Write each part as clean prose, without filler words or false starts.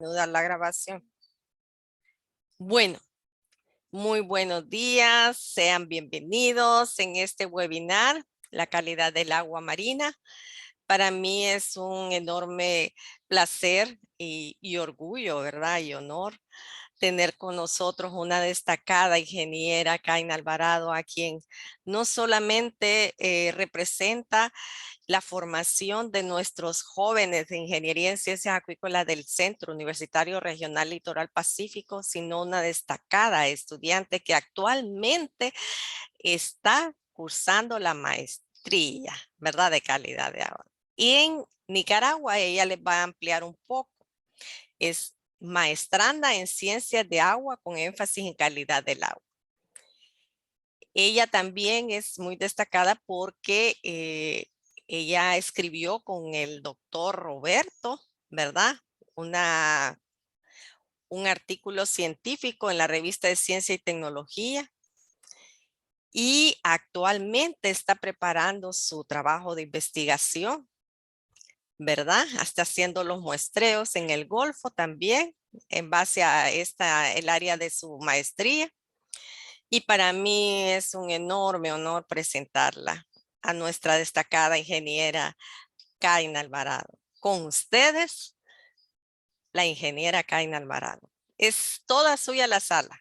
Reanudar la grabación. Bueno, muy buenos días, sean bienvenidos en este webinar, La calidad del agua marina. Para mí es un enorme placer y orgullo, ¿verdad? Y honor tener con nosotros una destacada ingeniera, Kaina Alvarado, a quien no solamente representa la formación de nuestros jóvenes de Ingeniería en Ciencias Acuícolas del Centro Universitario Regional Litoral Pacífico, sino una destacada estudiante que actualmente está cursando la maestría, ¿verdad? De calidad de agua. Y en Nicaragua ella les va a ampliar un poco. Es maestranda en Ciencias de Agua con énfasis en calidad del agua. Ella también es muy destacada porque ella escribió con el doctor Roberto, ¿verdad? Un artículo científico en la revista de Ciencia y Tecnología y actualmente está preparando su trabajo de investigación, ¿verdad? Está haciendo los muestreos en el Golfo también en base a el área de su maestría. Y para mí es un enorme honor presentarla a nuestra destacada ingeniera Kaina Alvarado. Con ustedes, la ingeniera Kaina Alvarado. Es toda suya la sala.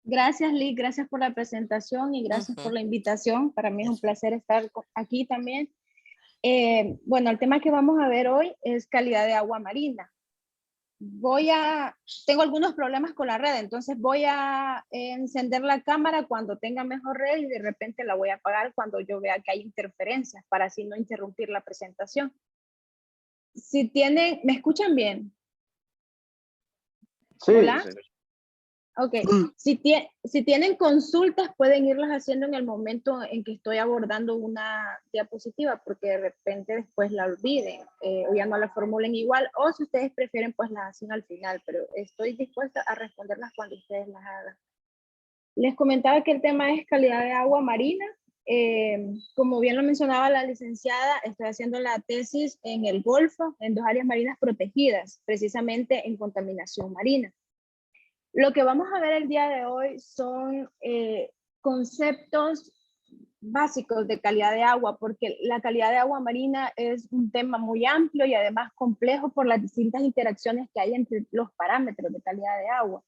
Gracias, Liz. Gracias por la presentación y gracias por la invitación. Para mí es un placer estar aquí también. Bueno, el tema que vamos a ver hoy es calidad de agua marina. Tengo algunos problemas con la red, entonces voy a encender la cámara cuando tenga mejor red y de repente la voy a apagar cuando yo vea que hay interferencias para así no interrumpir la presentación. ¿Me escuchan bien? Sí. ¿Hola? Ok, si tienen consultas pueden irlas haciendo en el momento en que estoy abordando una diapositiva, porque de repente después la olviden o ya no la formulen igual, o si ustedes prefieren pues las hacen al final, pero estoy dispuesta a responderlas cuando ustedes las hagan. Les comentaba que el tema es calidad de agua marina. Como bien lo mencionaba la licenciada, estoy haciendo la tesis en el Golfo, en 2 áreas marinas protegidas, precisamente en contaminación marina. Lo que vamos a ver el día de hoy son conceptos básicos de calidad de agua, porque la calidad de agua marina es un tema muy amplio y además complejo por las distintas interacciones que hay entre los parámetros de calidad de agua.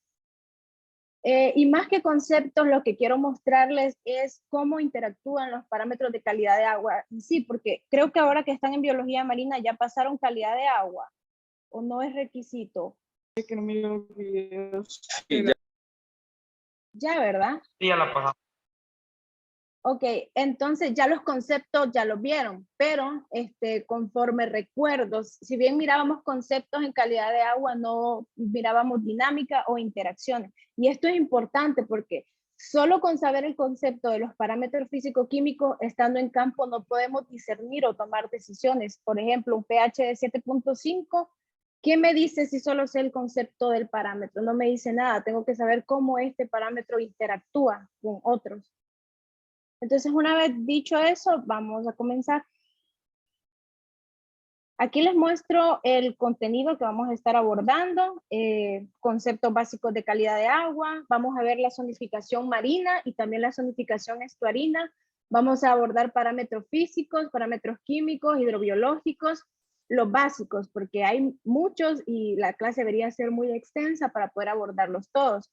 Y más que conceptos, lo que quiero mostrarles es cómo interactúan los parámetros de calidad de agua en sí, porque creo que ahora que están en biología marina ya pasaron calidad de agua, o no es requisito. Que no miro videos. Ya, ¿verdad? Sí, ya la pasamos. Ok, entonces ya los conceptos ya los vieron, pero conforme recuerdos, si bien mirábamos conceptos en calidad de agua, no mirábamos dinámica o interacciones. Y esto es importante porque solo con saber el concepto de los parámetros físico-químicos, estando en campo, no podemos discernir o tomar decisiones. Por ejemplo, un pH de 7.5, ¿qué me dice si solo sé el concepto del parámetro? No me dice nada, tengo que saber cómo este parámetro interactúa con otros. Entonces, una vez dicho eso, vamos a comenzar. Aquí les muestro el contenido que vamos a estar abordando, conceptos básicos de calidad de agua, vamos a ver la zonificación marina y también la zonificación estuarina, vamos a abordar parámetros físicos, parámetros químicos, hidrobiológicos, los básicos, porque hay muchos y la clase debería ser muy extensa para poder abordarlos todos.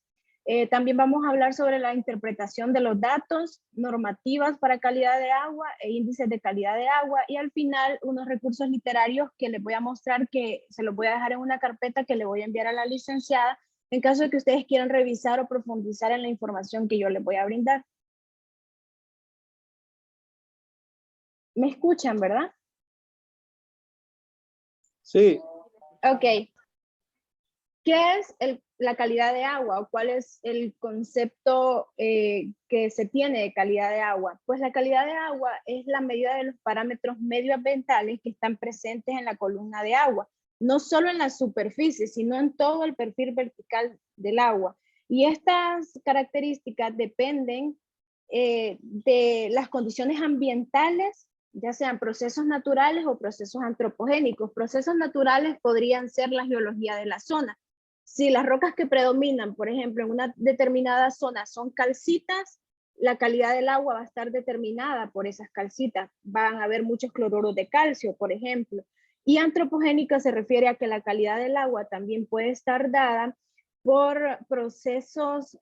También vamos a hablar sobre la interpretación de los datos, normativas para calidad de agua e índices de calidad de agua y al final unos recursos literarios que les voy a mostrar, que se los voy a dejar en una carpeta que le voy a enviar a la licenciada en caso de que ustedes quieran revisar o profundizar en la información que yo les voy a brindar. ¿Me escuchan, verdad? Sí. Ok. ¿Qué es la calidad de agua o cuál es el concepto que se tiene de calidad de agua? Pues la calidad de agua es la medida de los parámetros medioambientales que están presentes en la columna de agua, no solo en la superficie, sino en todo el perfil vertical del agua. Y estas características dependen de las condiciones ambientales ya sean procesos naturales o procesos antropogénicos. Procesos naturales podrían ser la geología de la zona. Si las rocas que predominan, por ejemplo, en una determinada zona son calcitas, la calidad del agua va a estar determinada por esas calcitas. Van a haber muchos cloruros de calcio, por ejemplo. Y antropogénica se refiere a que la calidad del agua también puede estar dada por procesos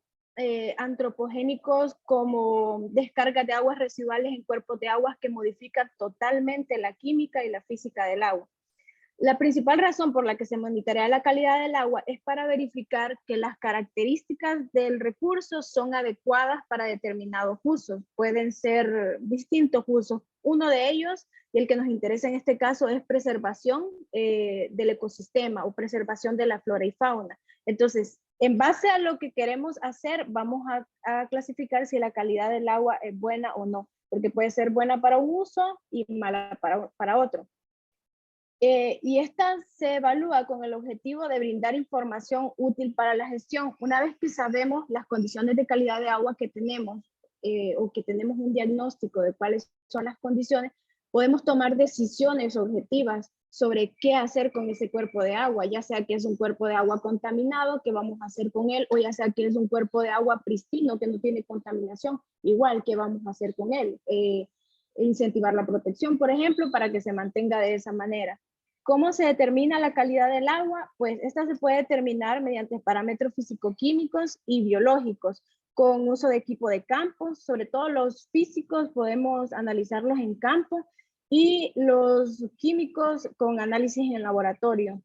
antropogénicos como descargas de aguas residuales en cuerpos de aguas que modifican totalmente la química y la física del agua. La principal razón por la que se monitorea la calidad del agua es para verificar que las características del recurso son adecuadas para determinados usos. Pueden ser distintos usos. Uno de ellos, y el que nos interesa en este caso, es preservación del ecosistema o preservación de la flora y fauna. Entonces, en base a lo que queremos hacer, vamos a clasificar si la calidad del agua es buena o no, porque puede ser buena para un uso y mala para otro. Y esta se evalúa con el objetivo de brindar información útil para la gestión. Una vez que sabemos las condiciones de calidad de agua que tenemos, o que tenemos un diagnóstico de cuáles son las condiciones, podemos tomar decisiones objetivas sobre qué hacer con ese cuerpo de agua, ya sea que es un cuerpo de agua contaminado, qué vamos a hacer con él, o ya sea que es un cuerpo de agua pristino, que no tiene contaminación, igual, qué vamos a hacer con él. Incentivar la protección, por ejemplo, para que se mantenga de esa manera. ¿Cómo se determina la calidad del agua? Pues esta se puede determinar mediante parámetros físico-químicos y biológicos, con uso de equipo de campo. Sobre todo los físicos podemos analizarlos en campo y los químicos con análisis en laboratorio.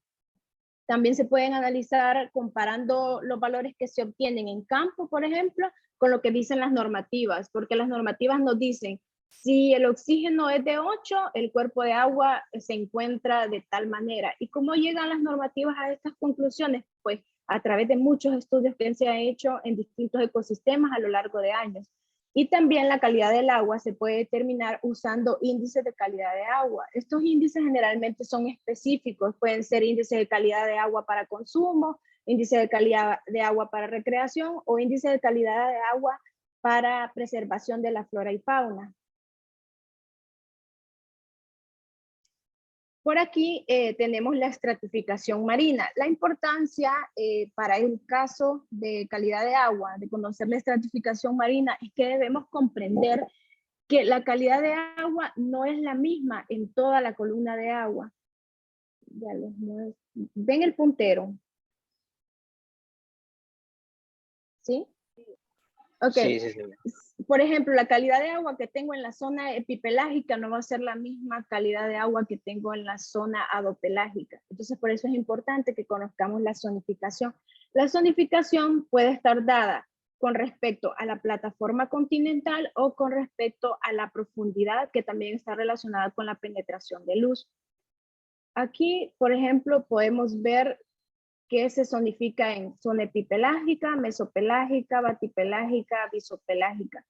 También se pueden analizar comparando los valores que se obtienen en campo, por ejemplo, con lo que dicen las normativas, porque las normativas nos dicen si el oxígeno es de 8, el cuerpo de agua se encuentra de tal manera. ¿Y cómo llegan las normativas a estas conclusiones? Pues a través de muchos estudios que se han hecho en distintos ecosistemas a lo largo de años. Y también la calidad del agua se puede determinar usando índices de calidad de agua. Estos índices generalmente son específicos, pueden ser índices de calidad de agua para consumo, índice de calidad de agua para recreación o índice de calidad de agua para preservación de la flora y fauna. Por aquí tenemos la estratificación marina. La importancia para el caso de calidad de agua, de conocer la estratificación marina, es que debemos comprender que la calidad de agua no es la misma en toda la columna de agua. Ya les muestro. ¿Ven el puntero? ¿Sí? Ok. Sí, sí, sí. Por ejemplo, la calidad de agua que tengo en la zona epipelágica no va a ser la misma calidad de agua que tengo en la zona adopelágica. Entonces, por eso es importante que conozcamos la zonificación. La zonificación puede estar dada con respecto a la plataforma continental o con respecto a la profundidad, que también está relacionada con la penetración de luz. Aquí, por ejemplo, podemos ver que se zonifica en zona epipelágica, mesopelágica, batipelágica, bisopelágica.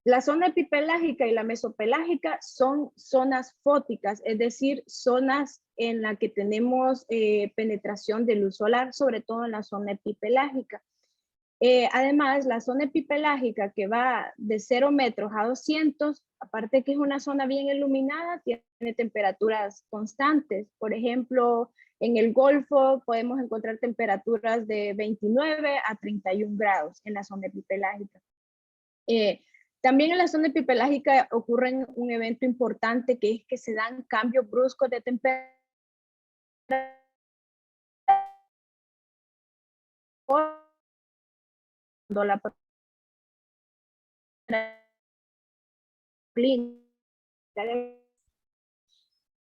La zona epipelágica y la mesopelágica son zonas fóticas, es decir, zonas en las que tenemos penetración de luz solar, sobre todo en la zona epipelágica. Además, la zona epipelágica que va de 0 metros a 200, aparte que es una zona bien iluminada, tiene temperaturas constantes. Por ejemplo, en el Golfo podemos encontrar temperaturas de 29 a 31 grados en la zona epipelágica. También en la zona epipelágica ocurre un evento importante, que es que se dan cambios bruscos de temperatura cuando la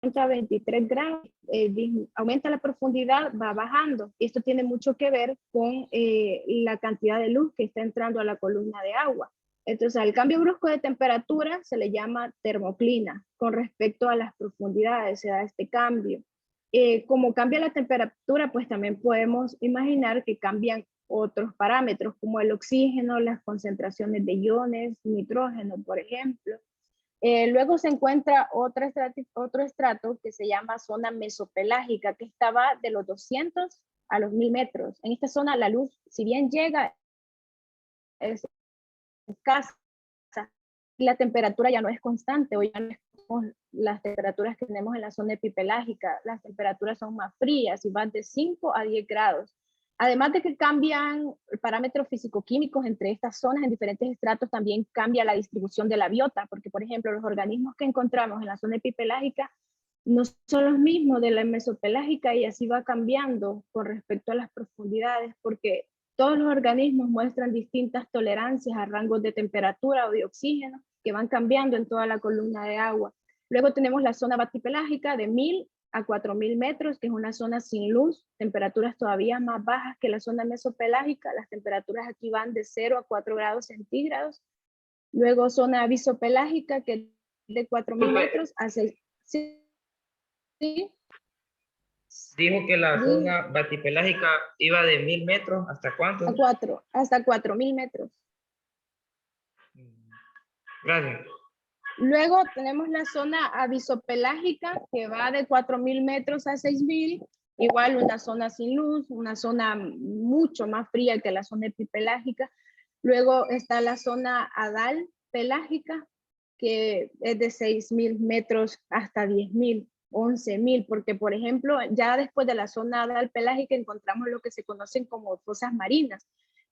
aumenta a 23 grados, aumenta la profundidad, va bajando. Esto tiene mucho que ver con la cantidad de luz que está entrando a la columna de agua. Entonces, al cambio brusco de temperatura se le llama termoclina. Con respecto a las profundidades se da este cambio. Como cambia la temperatura, pues también podemos imaginar que cambian otros parámetros como el oxígeno, las concentraciones de iones, nitrógeno, por ejemplo. Luego se encuentra otro estrato que se llama zona mesopelágica, que estaba de los 200 a los 1000 metros. En esta zona la luz, si bien llega, es escasa, y la temperatura ya no es constante o ya no es las temperaturas que tenemos en la zona epipelágica. Las temperaturas son más frías y van de 5 a 10 grados. Además de que cambian parámetros físico-químicos entre estas zonas en diferentes estratos, también cambia la distribución de la biota, porque por ejemplo los organismos que encontramos en la zona epipelágica no son los mismos de la mesopelágica y así va cambiando con respecto a las profundidades, porque todos los organismos muestran distintas tolerancias a rangos de temperatura o de oxígeno que van cambiando en toda la columna de agua. Luego tenemos la zona batipelágica de 1000 a 4000 metros, que es una zona sin luz, temperaturas todavía más bajas que la zona mesopelágica. Las temperaturas aquí van de 0 a 4 grados centígrados. Luego zona avisopelágica, que es de 4000 metros a 6. ¿Sí? Dijo que la Sí. zona batipelágica iba de 1000 metros, ¿hasta cuánto? Hasta 4000 metros. Gracias. Luego tenemos la zona avisopelágica que va de 4000 metros a 6000, igual una zona sin luz, una zona mucho más fría que la zona epipelágica. Luego está la zona adal pelágica que es de 6000 metros hasta 10000, 11000, porque por ejemplo ya después de la zona adal pelágica encontramos lo que se conocen como fosas marinas.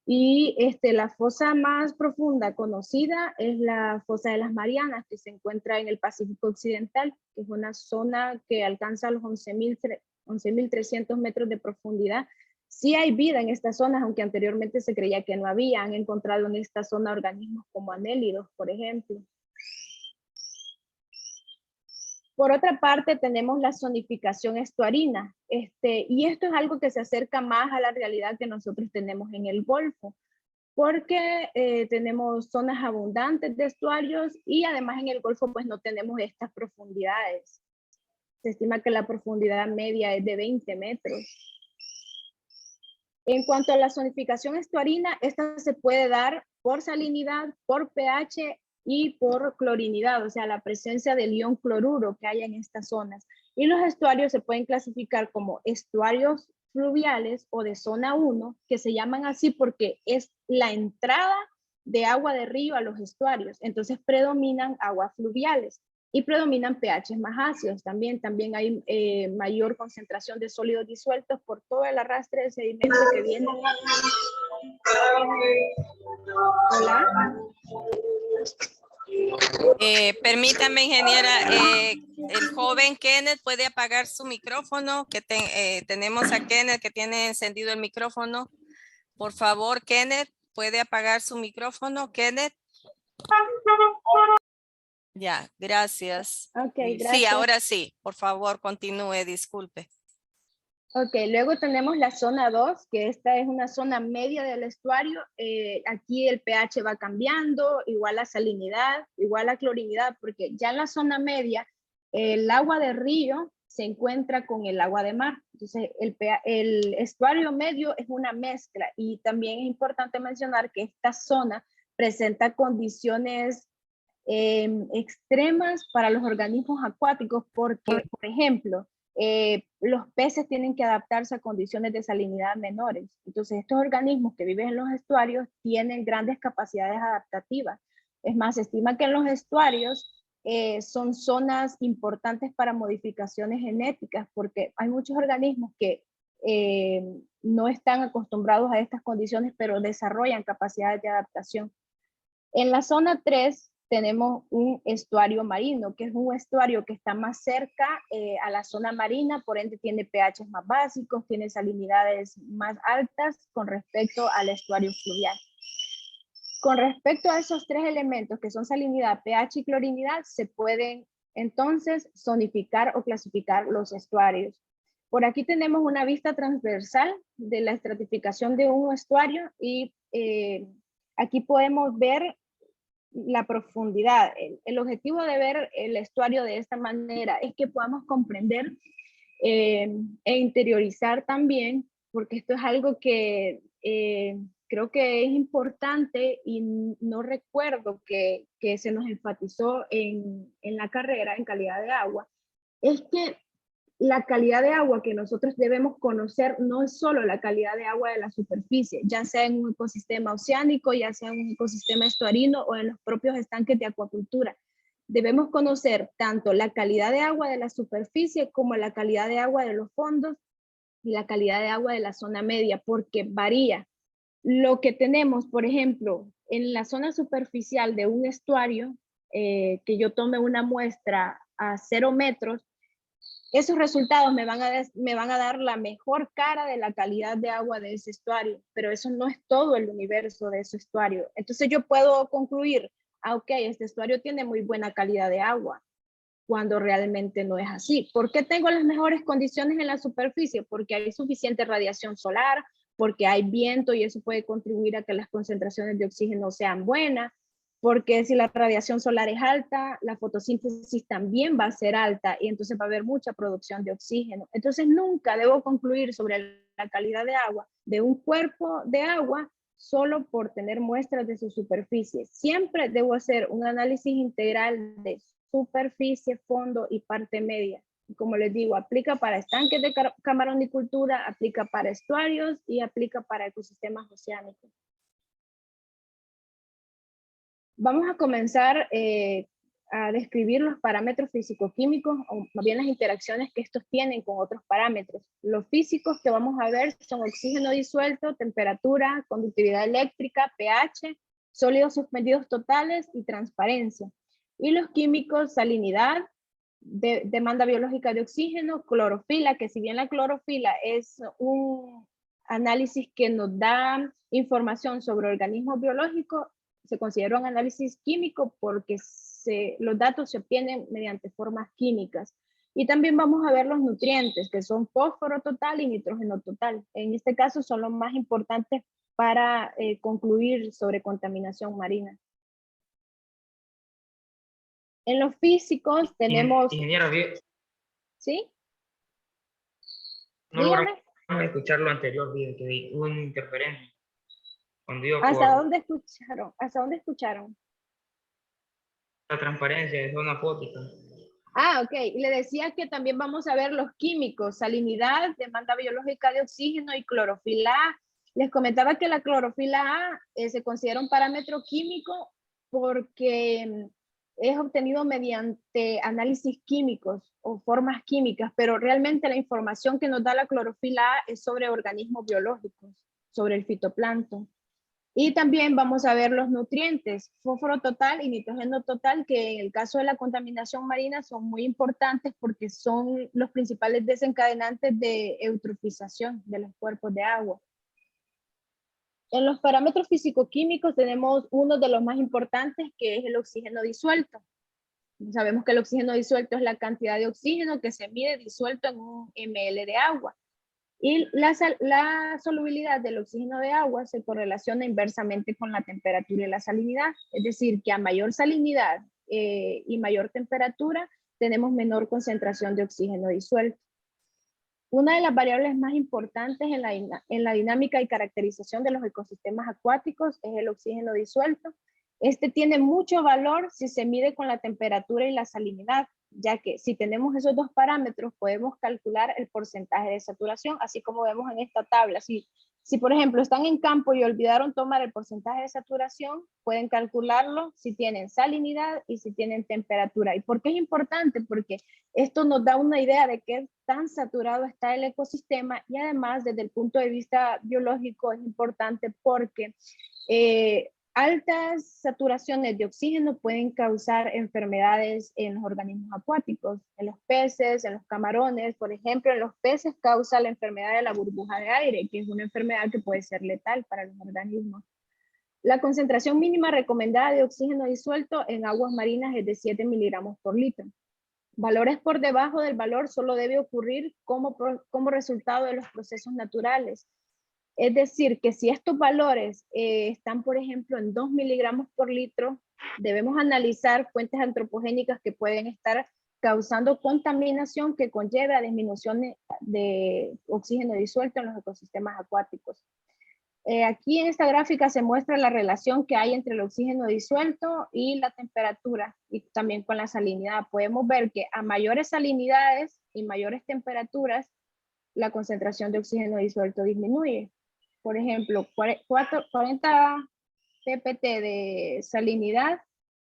Y la fosa más profunda conocida es la fosa de las Marianas, que se encuentra en el Pacífico Occidental, que es una zona que alcanza los 11.300 metros de profundidad. Sí hay vida en estas zonas, aunque anteriormente se creía que no había. Han encontrado en esta zona organismos como anélidos, por ejemplo. Por otra parte, tenemos la zonificación estuarina, y esto es algo que se acerca más a la realidad que nosotros tenemos en el Golfo, porque tenemos zonas abundantes de estuarios y además en el Golfo pues no tenemos estas profundidades. Se estima que la profundidad media es de 20 metros. En cuanto a la zonificación estuarina, esta se puede dar por salinidad, por pH y por clorinidad, o sea, la presencia del ion cloruro que hay en estas zonas. Y los estuarios se pueden clasificar como estuarios fluviales o de zona 1, que se llaman así porque es la entrada de agua de río a los estuarios. Entonces predominan aguas fluviales y predominan pHs más ácidos también. También hay mayor concentración de sólidos disueltos por todo el arrastre de sedimento que viene. Hola. Permítame, ingeniera, el joven Kenneth puede apagar su micrófono, que tenemos a Kenneth que tiene encendido el micrófono. Por favor, Kenneth, ¿puede apagar su micrófono, Kenneth? Ya, gracias. Ok, gracias. Sí, ahora sí, por favor, continúe, disculpe. Ok, luego tenemos la zona 2, que esta es una zona media del estuario. Aquí el pH va cambiando, igual la salinidad, igual la clorinidad, porque ya en la zona media el agua de río se encuentra con el agua de mar. Entonces el estuario medio es una mezcla y también es importante mencionar que esta zona presenta condiciones extremas para los organismos acuáticos porque, por ejemplo, los peces tienen que adaptarse a condiciones de salinidad menores. Entonces, estos organismos que viven en los estuarios tienen grandes capacidades adaptativas. Es más, se estima que en los estuarios son zonas importantes para modificaciones genéticas porque hay muchos organismos que no están acostumbrados a estas condiciones, pero desarrollan capacidades de adaptación. En la zona 3 tenemos un estuario marino, que es un estuario que está más cerca a la zona marina, por ende tiene pHs más básicos, tiene salinidades más altas con respecto al estuario fluvial. Con respecto a esos tres elementos que son salinidad, pH y clorinidad, se pueden entonces zonificar o clasificar los estuarios. Por aquí tenemos una vista transversal de la estratificación de un estuario y aquí podemos ver la profundidad. El objetivo de ver el estuario de esta manera es que podamos comprender e interiorizar también, porque esto es algo que creo que es importante y no recuerdo que se nos enfatizó en la carrera en calidad de agua, es que la calidad de agua que nosotros debemos conocer no es solo la calidad de agua de la superficie, ya sea en un ecosistema oceánico, ya sea en un ecosistema estuarino o en los propios estanques de acuacultura, Debemos conocer tanto la calidad de agua de la superficie como la calidad de agua de los fondos y la calidad de agua de la zona media, porque varía. Lo que tenemos, por ejemplo, en la zona superficial de un estuario, que yo tome una muestra a 0 metros, esos resultados me van a dar la mejor cara de la calidad de agua de ese estuario, pero eso no es todo el universo de ese estuario. Entonces yo puedo concluir, ok, este estuario tiene muy buena calidad de agua, cuando realmente no es así. ¿Por qué tengo las mejores condiciones en la superficie? Porque hay suficiente radiación solar, porque hay viento y eso puede contribuir a que las concentraciones de oxígeno sean buenas, porque si la radiación solar es alta, la fotosíntesis también va a ser alta y entonces va a haber mucha producción de oxígeno. Entonces nunca debo concluir sobre la calidad de agua de un cuerpo de agua solo por tener muestras de su superficie. Siempre debo hacer un análisis integral de superficie, fondo y parte media. Como les digo, aplica para estanques de camaronicultura, aplica para estuarios y aplica para ecosistemas oceánicos. Vamos a comenzar a describir los parámetros físico-químicos, o más bien las interacciones que estos tienen con otros parámetros. Los físicos que vamos a ver son oxígeno disuelto, temperatura, conductividad eléctrica, pH, sólidos suspendidos totales y transparencia. Y los químicos, salinidad, demanda biológica de oxígeno, clorofila, que si bien la clorofila es un análisis que nos da información sobre organismos biológicos, se considera un análisis químico porque los datos se obtienen mediante formas químicas. Y también vamos a ver los nutrientes, que son fósforo total y nitrógeno total. En este caso son los más importantes para concluir sobre contaminación marina. En los físicos tenemos... Ingeniero, ¿Sí? no Dígame. logramos escuchar lo anterior, que hubo una interferencia. Cuando iba ¿Hasta por dónde escucharon? ¿Hasta dónde escucharon? la transparencia de zona fótica. Ah, ok. Y le decía que también vamos a ver los químicos, salinidad, demanda biológica de oxígeno y clorofila A. Les comentaba que la clorofila A se considera un parámetro químico porque es obtenido mediante análisis químicos o formas químicas, pero realmente la información que nos da la clorofila A es sobre organismos biológicos, sobre el fitoplancton. Y también vamos a ver los nutrientes, fósforo total y nitrógeno total, que en el caso de la contaminación marina son muy importantes porque son los principales desencadenantes de eutrofización de los cuerpos de agua. En los parámetros físico-químicos tenemos uno de los más importantes, que es el oxígeno disuelto. Sabemos que el oxígeno disuelto es la cantidad de oxígeno que se mide disuelto en un ml de agua. Y la solubilidad del oxígeno de agua se correlaciona inversamente con la temperatura y la salinidad. Es decir, que a mayor salinidad y mayor temperatura, tenemos menor concentración de oxígeno disuelto. Una de las variables más importantes en la dinámica y caracterización de los ecosistemas acuáticos es el oxígeno disuelto. Este tiene mucho valor si se mide con la temperatura y la salinidad, ya que si tenemos esos dos parámetros podemos calcular el porcentaje de saturación, así como vemos en esta tabla. Si por ejemplo están en campo y olvidaron tomar el porcentaje de saturación, pueden calcularlo si tienen salinidad y si tienen temperatura. ¿Y por qué es importante? Porque esto nos da una idea de qué tan saturado está el ecosistema, y además desde el punto de vista biológico es importante porque altas saturaciones de oxígeno pueden causar enfermedades en los organismos acuáticos, en los peces, en los camarones. Por ejemplo, en los peces causa la enfermedad de la burbuja de aire, que es una enfermedad que puede ser letal para los organismos. La concentración mínima recomendada de oxígeno disuelto en aguas marinas es de 7 miligramos por litro. Valores por debajo del valor solo debe ocurrir como resultado de los procesos naturales. Es decir, que si estos valores están, por ejemplo, en 2 miligramos por litro, debemos analizar fuentes antropogénicas que pueden estar causando contaminación que conlleve a disminución de oxígeno disuelto en los ecosistemas acuáticos. Aquí en esta gráfica se muestra la relación que hay entre el oxígeno disuelto y la temperatura, y también con la salinidad. Podemos ver que a mayores salinidades y mayores temperaturas, la concentración de oxígeno disuelto disminuye. Por ejemplo, 40 ppt de salinidad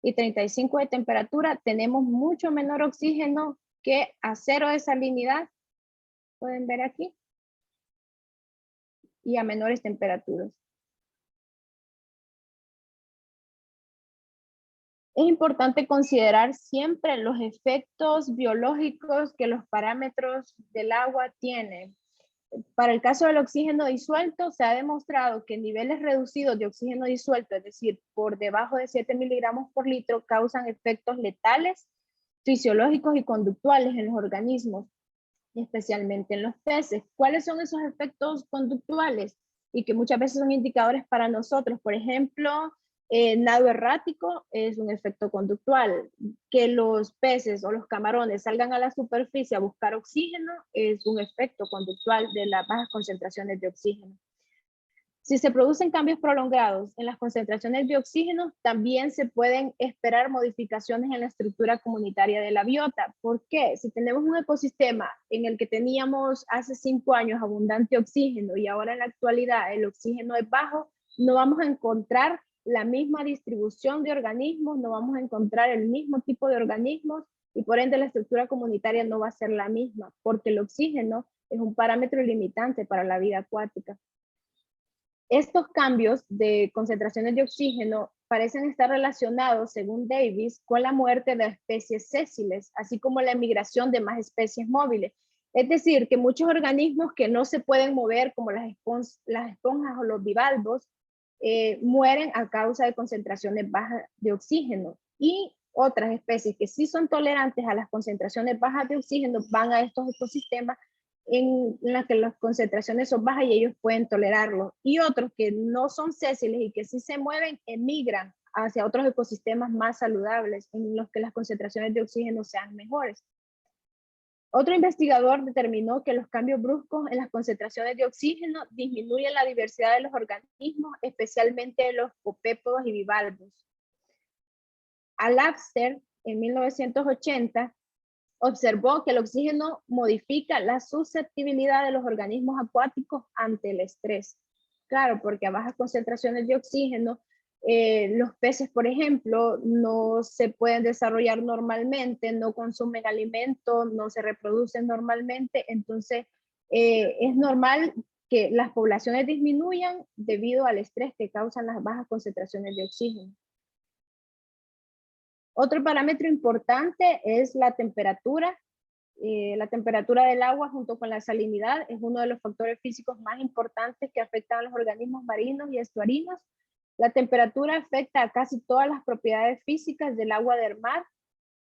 y 35 de temperatura, tenemos mucho menor oxígeno que a 0 de salinidad, pueden ver aquí, y a menores temperaturas. Es importante considerar siempre los efectos biológicos que los parámetros del agua tienen. Para el caso del oxígeno disuelto, se ha demostrado que niveles reducidos de oxígeno disuelto, es decir, por debajo de 7 miligramos por litro, causan efectos letales, fisiológicos y conductuales en los organismos, especialmente en los peces. ¿Cuáles son esos efectos conductuales? Y que muchas veces son indicadores para nosotros. Por ejemplo, nado errático es un efecto conductual. Que los peces o los camarones salgan a la superficie a buscar oxígeno es un efecto conductual de las bajas concentraciones de oxígeno. Si se producen cambios prolongados en las concentraciones de oxígeno, también se pueden esperar modificaciones en la estructura comunitaria de la biota. ¿Por qué? Si tenemos un ecosistema en el que teníamos hace 5 años abundante oxígeno y ahora en la actualidad el oxígeno es bajo, no vamos a encontrar la misma distribución de organismos, no vamos a encontrar el mismo tipo de organismos y por ende la estructura comunitaria no va a ser la misma, porque el oxígeno es un parámetro limitante para la vida acuática. Estos cambios de concentraciones de oxígeno parecen estar relacionados, según Davis, con la muerte de especies sésiles, así como la emigración de más especies móviles. Es decir, que muchos organismos que no se pueden mover, como las esponjas o los bivalvos, mueren a causa de concentraciones bajas de oxígeno. Y otras especies que sí son tolerantes a las concentraciones bajas de oxígeno van a estos ecosistemas en las que las concentraciones son bajas y ellos pueden tolerarlo. Y otros que no son sésiles y que sí se mueven, emigran hacia otros ecosistemas más saludables en los que las concentraciones de oxígeno sean mejores. Otro investigador determinó que los cambios bruscos en las concentraciones de oxígeno disminuyen la diversidad de los organismos, especialmente los copépodos y bivalvos. Alapster, en 1980, observó que el oxígeno modifica la susceptibilidad de los organismos acuáticos ante el estrés. Claro, porque a bajas concentraciones de oxígeno, los peces, por ejemplo, no se pueden desarrollar normalmente, no consumen alimento, no se reproducen normalmente, entonces es normal que las poblaciones disminuyan debido al estrés que causan las bajas concentraciones de oxígeno. Otro parámetro importante es la temperatura. La temperatura del agua junto con la salinidad es uno de los factores físicos más importantes que afectan a los organismos marinos y estuarinos. La temperatura afecta a casi todas las propiedades físicas del agua del mar,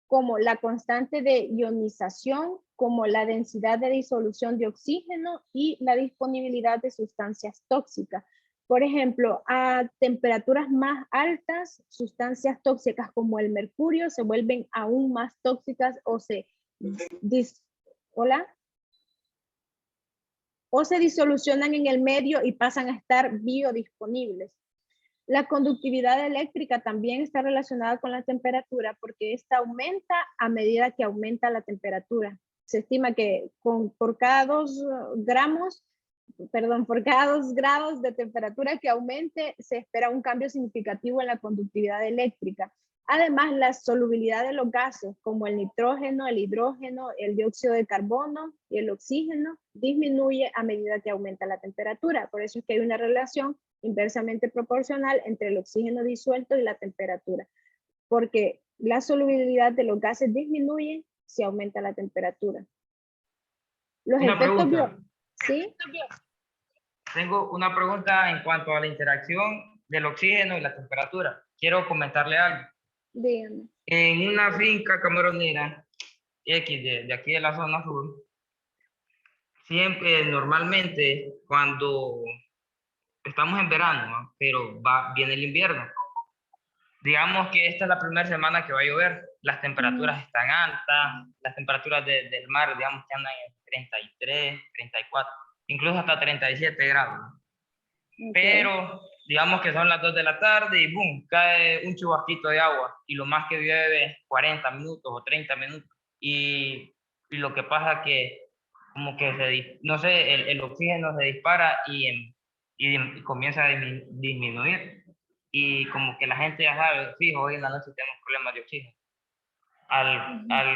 como la constante de ionización, como la densidad de disolución de oxígeno y la disponibilidad de sustancias tóxicas. Por ejemplo, a temperaturas más altas, sustancias tóxicas como el mercurio se vuelven aún más tóxicas o se disolucionan en el medio y pasan a estar biodisponibles. La conductividad eléctrica también está relacionada con la temperatura porque esta aumenta a medida que aumenta la temperatura. Se estima que por cada 2 grados de temperatura que aumente, se espera un cambio significativo en la conductividad eléctrica. Además, la solubilidad de los gases, como el nitrógeno, el hidrógeno, el dióxido de carbono y el oxígeno, disminuye a medida que aumenta la temperatura. Por eso es que hay una relación inversamente proporcional entre el oxígeno disuelto y la temperatura, porque la solubilidad de los gases disminuye si aumenta la temperatura. Los Una efectos pregunta. ¿Sí? Tengo una pregunta en cuanto a la interacción del oxígeno y la temperatura. Quiero comentarle algo. Dígame. En una finca camaronera X de aquí de la zona sur, siempre, normalmente, cuando estamos en verano, ¿no? Pero viene el invierno. Digamos que esta es la primera semana que va a llover. Las temperaturas están altas, las temperaturas del mar, digamos que andan en 33, 34, incluso hasta 37 grados. Okay. Pero digamos que son las 2 de la tarde y boom, cae un chubasquito de agua y lo más que llueve 40 minutos o 30 minutos. Y lo que pasa que como que no sé, el oxígeno se dispara y comienza a disminuir. y como que la gente ya sabe, fijo, hoy en la noche tenemos problemas de oxígeno.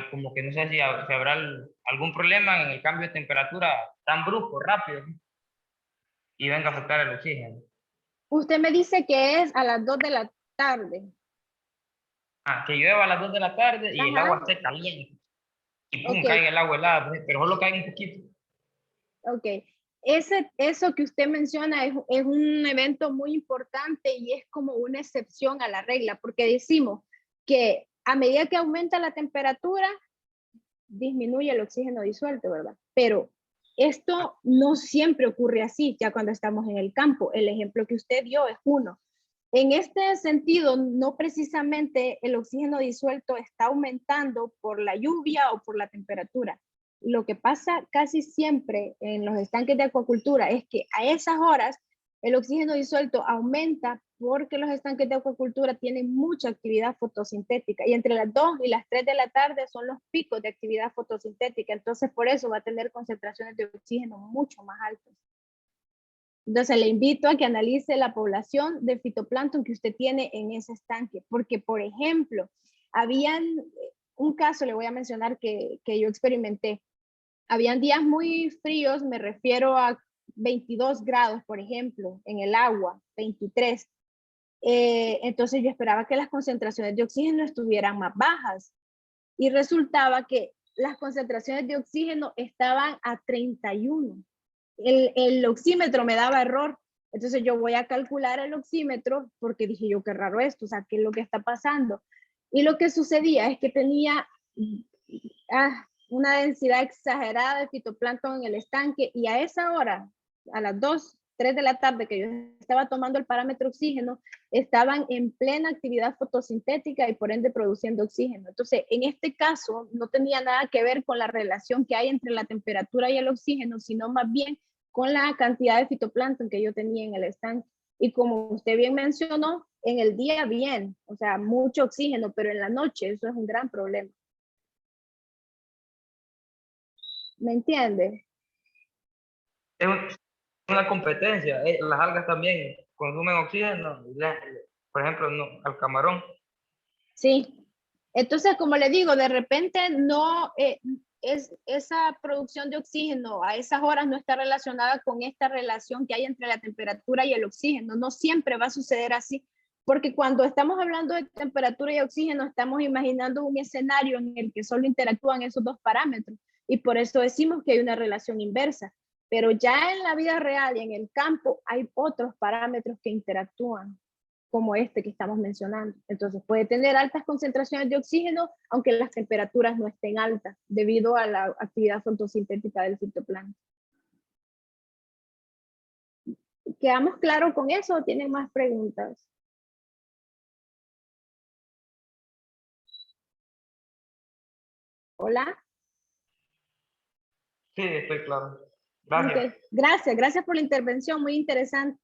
Como que no sé si habrá algún problema en el cambio de temperatura tan brusco, rápido, y venga a afectar el oxígeno. Usted me dice que es a las 2 de la tarde. Que llueva a las 2 de la tarde y el Ajá. agua esté caliente. Y pum, Ok. caiga el agua helada, pues, pero solo cae un poquito. Ok, eso que usted menciona es un evento muy importante y es como una excepción a la regla, porque decimos que a medida que aumenta la temperatura, disminuye el oxígeno disuelto, ¿verdad? Pero esto no siempre ocurre así, ya cuando estamos en el campo. El ejemplo que usted dio es uno. En este sentido, no precisamente el oxígeno disuelto está aumentando por la lluvia o por la temperatura. Lo que pasa casi siempre en los estanques de acuacultura es que a esas horas el oxígeno disuelto aumenta porque los estanques de acuacultura tienen mucha actividad fotosintética y entre las 2 y las 3 de la tarde son los picos de actividad fotosintética. Entonces, por eso va a tener concentraciones de oxígeno mucho más altas. Entonces, le invito a que analice la población de fitoplancton que usted tiene en ese estanque, porque, por ejemplo, habían un caso, le voy a mencionar que yo experimenté. Habían días muy fríos, me refiero a 22 grados, por ejemplo, en el agua, 23. Entonces, yo esperaba que las concentraciones de oxígeno estuvieran más bajas y resultaba que las concentraciones de oxígeno estaban a 31. El oxímetro me daba error. Entonces yo voy a calcular el oxímetro porque dije yo, qué raro esto, o sea, ¿qué es lo que está pasando? Y lo que sucedía es que tenía una densidad exagerada de fitoplancton en el estanque y a esa hora, a las 2, 3 de la tarde que yo estaba tomando el parámetro oxígeno, estaban en plena actividad fotosintética y por ende produciendo oxígeno. Entonces, en este caso, no tenía nada que ver con la relación que hay entre la temperatura y el oxígeno, sino más bien con la cantidad de fitoplancton que yo tenía en el estanque. Y como usted bien mencionó, en el día bien, o sea, mucho oxígeno, pero en la noche eso es un gran problema. ¿Me entiende? Es una competencia. Las algas también consumen oxígeno. Por ejemplo, al camarón. Sí. Entonces, como le digo, de repente no es esa producción de oxígeno a esas horas no está relacionada con esta relación que hay entre la temperatura y el oxígeno. No siempre va a suceder así, porque cuando estamos hablando de temperatura y oxígeno, estamos imaginando un escenario en el que solo interactúan esos dos parámetros y por eso decimos que hay una relación inversa. Pero ya en la vida real y en el campo hay otros parámetros que interactúan, como este que estamos mencionando. Entonces puede tener altas concentraciones de oxígeno, aunque las temperaturas no estén altas, debido a la actividad fotosintética del fitoplancton. ¿Quedamos claros con eso o tienen más preguntas? Hola. Sí, estoy claro. Gracias. Okay. Gracias por la intervención, muy interesante.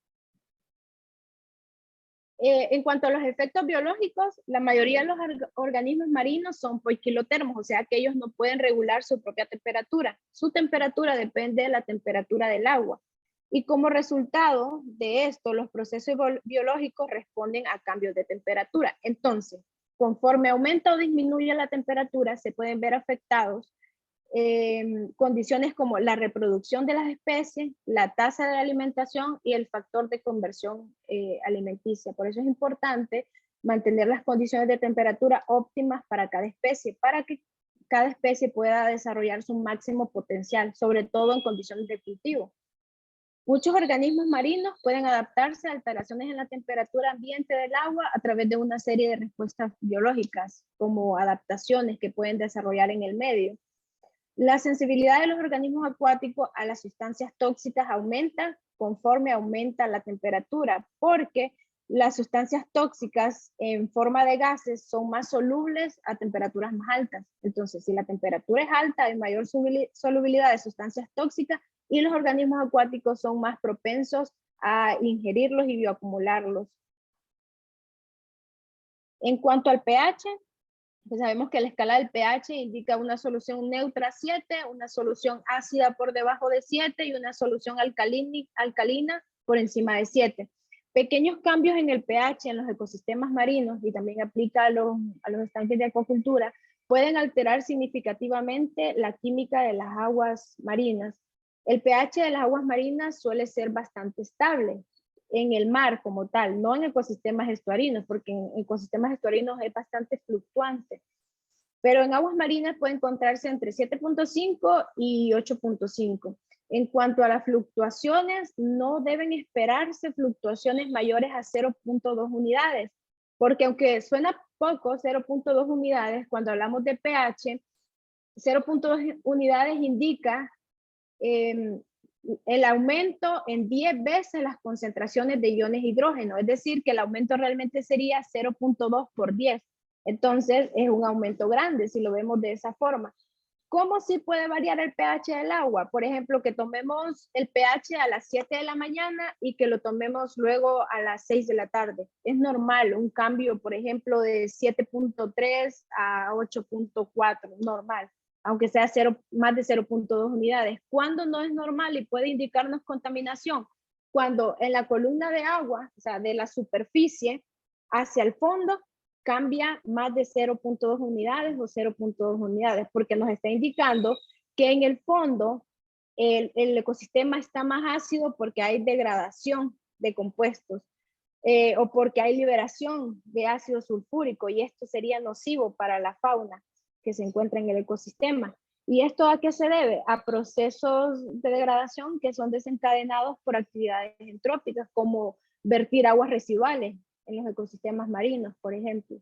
En cuanto a los efectos biológicos, la mayoría de los organismos marinos son poiquilotermos, o sea que ellos no pueden regular su propia temperatura. Su temperatura depende de la temperatura del agua. Y como resultado de esto, los procesos biológicos responden a cambios de temperatura. Entonces, conforme aumenta o disminuye la temperatura, se pueden ver afectados condiciones como la reproducción de las especies, la tasa de alimentación y el factor de conversión alimenticia. Por eso es importante mantener las condiciones de temperatura óptimas para cada especie, para que cada especie pueda desarrollar su máximo potencial, sobre todo en condiciones de cultivo. Muchos organismos marinos pueden adaptarse a alteraciones en la temperatura ambiente del agua a través de una serie de respuestas biológicas, como adaptaciones que pueden desarrollar en el medio. La sensibilidad de los organismos acuáticos a las sustancias tóxicas aumenta conforme aumenta la temperatura, porque las sustancias tóxicas en forma de gases son más solubles a temperaturas más altas. Entonces, si la temperatura es alta, hay mayor solubilidad de sustancias tóxicas y los organismos acuáticos son más propensos a ingerirlos y bioacumularlos. En cuanto al pH, pues sabemos que la escala del pH indica una solución neutra 7, una solución ácida por debajo de 7 y una solución alcalina por encima de 7. Pequeños cambios en el pH en los ecosistemas marinos, y también aplica a los estanques de acuacultura, pueden alterar significativamente la química de las aguas marinas. El pH de las aguas marinas suele ser bastante estable en el mar como tal, no en ecosistemas estuarinos, porque en ecosistemas estuarinos es bastante fluctuante. Pero en aguas marinas puede encontrarse entre 7.5 y 8.5. En cuanto a las fluctuaciones, no deben esperarse fluctuaciones mayores a 0.2 unidades, porque aunque suena poco, 0.2 unidades, cuando hablamos de pH, 0.2 unidades indica el aumento en 10 veces las concentraciones de iones hidrógeno, es decir, que el aumento realmente sería 0.2 por 10. Entonces, es un aumento grande si lo vemos de esa forma. ¿Cómo sí puede variar el pH del agua? Por ejemplo, que tomemos el pH a las 7 de la mañana y que lo tomemos luego a las 6 de la tarde. Es normal un cambio, por ejemplo, de 7.3 a 8.4, normal, aunque sea más de 0.2 unidades. ¿Cuándo no es normal y puede indicarnos contaminación? Cuando en la columna de agua, o sea, de la superficie hacia el fondo, cambia más de 0.2 unidades o 0.2 unidades, porque nos está indicando que en el fondo el ecosistema está más ácido porque hay degradación de compuestos o porque hay liberación de ácido sulfúrico, y esto sería nocivo para la fauna que se encuentra en el ecosistema. ¿Y esto a qué se debe? A procesos de degradación que son desencadenados por actividades entrópicas, como vertir aguas residuales en los ecosistemas marinos, por ejemplo.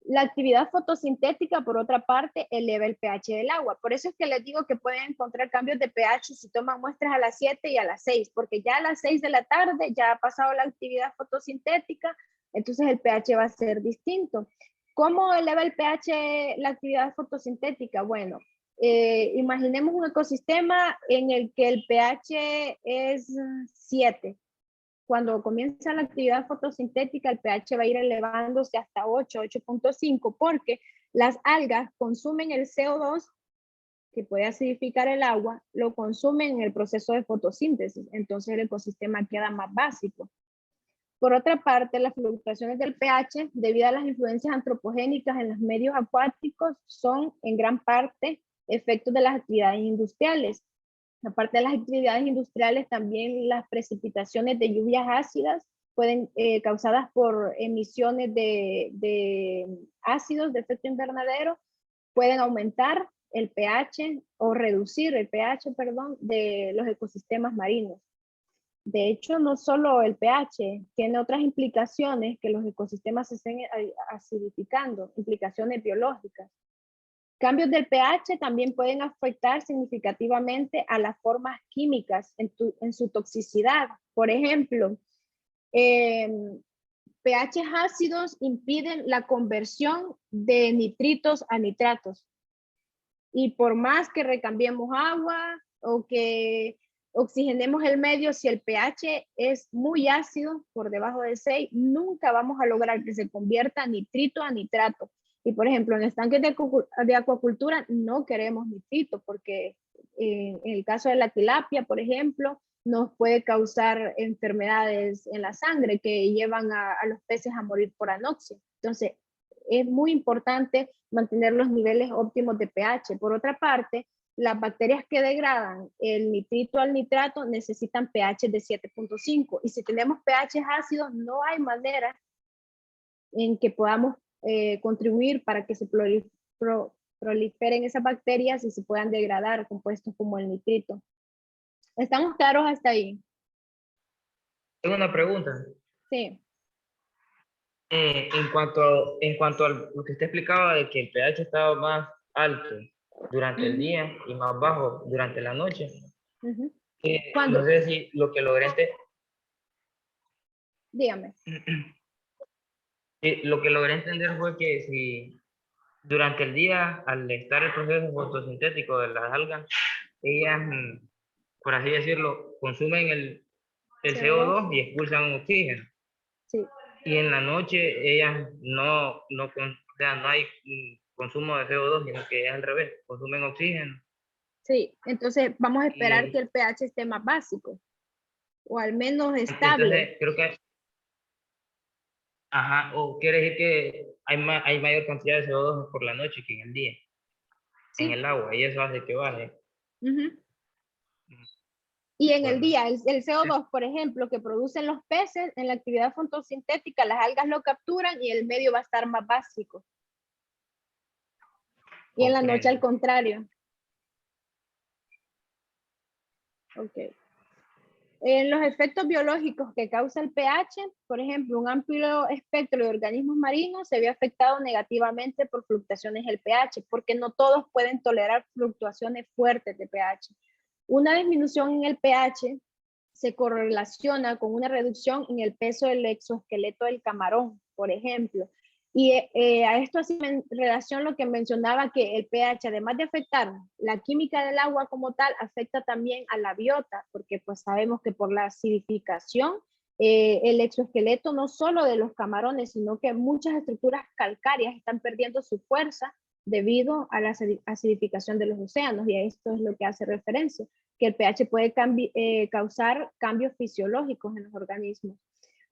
La actividad fotosintética, por otra parte, eleva el pH del agua. Por eso es que les digo que pueden encontrar cambios de pH si toman muestras a las 7 y a las 6, porque ya a las 6 de la tarde ya ha pasado la actividad fotosintética, entonces el pH va a ser distinto. ¿Cómo eleva el pH la actividad fotosintética? Bueno, imaginemos un ecosistema en el que el pH es 7. Cuando comienza la actividad fotosintética, el pH va a ir elevándose hasta 8, 8.5, porque las algas consumen el CO2, que puede acidificar el agua, lo consumen en el proceso de fotosíntesis, entonces el ecosistema queda más básico. Por otra parte, las fluctuaciones del pH, debido a las influencias antropogénicas en los medios acuáticos, son en gran parte efectos de las actividades industriales. Aparte de las actividades industriales, también las precipitaciones de lluvias ácidas pueden, causadas por emisiones de ácidos de efecto invernadero, pueden aumentar el pH o reducir el pH, perdón, de los ecosistemas marinos. De hecho, no solo el pH, tiene otras implicaciones que los ecosistemas se estén acidificando, implicaciones biológicas. Cambios del pH también pueden afectar significativamente a las formas químicas en su toxicidad. Por ejemplo, pH ácidos impiden la conversión de nitritos a nitratos. Y por más que recambiemos agua o que oxigenemos el medio, si el pH es muy ácido, por debajo de 6, nunca vamos a lograr que se convierta nitrito a nitrato. Y por ejemplo, en estanques de acuacultura no queremos nitrito, porque en el caso de la tilapia, por ejemplo, nos puede causar enfermedades en la sangre que llevan a los peces a morir por anoxia. Entonces, es muy importante mantener los niveles óptimos de pH. Por otra parte, las bacterias que degradan el nitrito al nitrato necesitan pH de 7.5. Y si tenemos pH ácidos, no hay manera en que podamos contribuir para que se proliferen esas bacterias y se puedan degradar compuestos como el nitrito. ¿Estamos claros hasta ahí? Tengo una pregunta. Sí. En cuanto a lo que usted explicaba de que el pH estaba más alto durante el día y más bajo durante la noche, no sé si lo que logré Dígame. lo que logré entender fue que si durante el día, al estar el proceso fotosintético de las algas, ellas, por así decirlo, consumen el CO2 y expulsan oxígeno. Sí. Y en la noche ellas no hay consumo de CO2, sino que es al revés, consumen oxígeno. Sí, entonces vamos a esperar que el pH esté más básico. o al menos estable. Entonces, creo que, ajá, o quiere decir que hay mayor cantidad de CO2 por la noche que en el día, en Sí. el agua, y eso hace que baje. Ujú. Y en el Bueno. día, el CO2, por ejemplo, que producen los peces, en la actividad fotosintética, las algas lo capturan y el medio va a estar más básico. Y en la noche al Comprendo. contrario. Ok. En los efectos biológicos que causa el pH, por ejemplo, un amplio espectro de organismos marinos se ve afectado negativamente por fluctuaciones del pH, porque no todos pueden tolerar fluctuaciones fuertes de pH. Una disminución en el pH se correlaciona con una reducción en el peso del exoesqueleto del camarón, por ejemplo. Y a esto hace relación lo que mencionaba, que el pH, además de afectar la química del agua como tal, afecta también a la biota, porque pues sabemos que por la acidificación, el exoesqueleto no solo de los camarones, sino que muchas estructuras calcáreas están perdiendo su fuerza debido a la acidificación de los océanos, y a esto es lo que hace referencia, que el pH puede causar cambios fisiológicos en los organismos.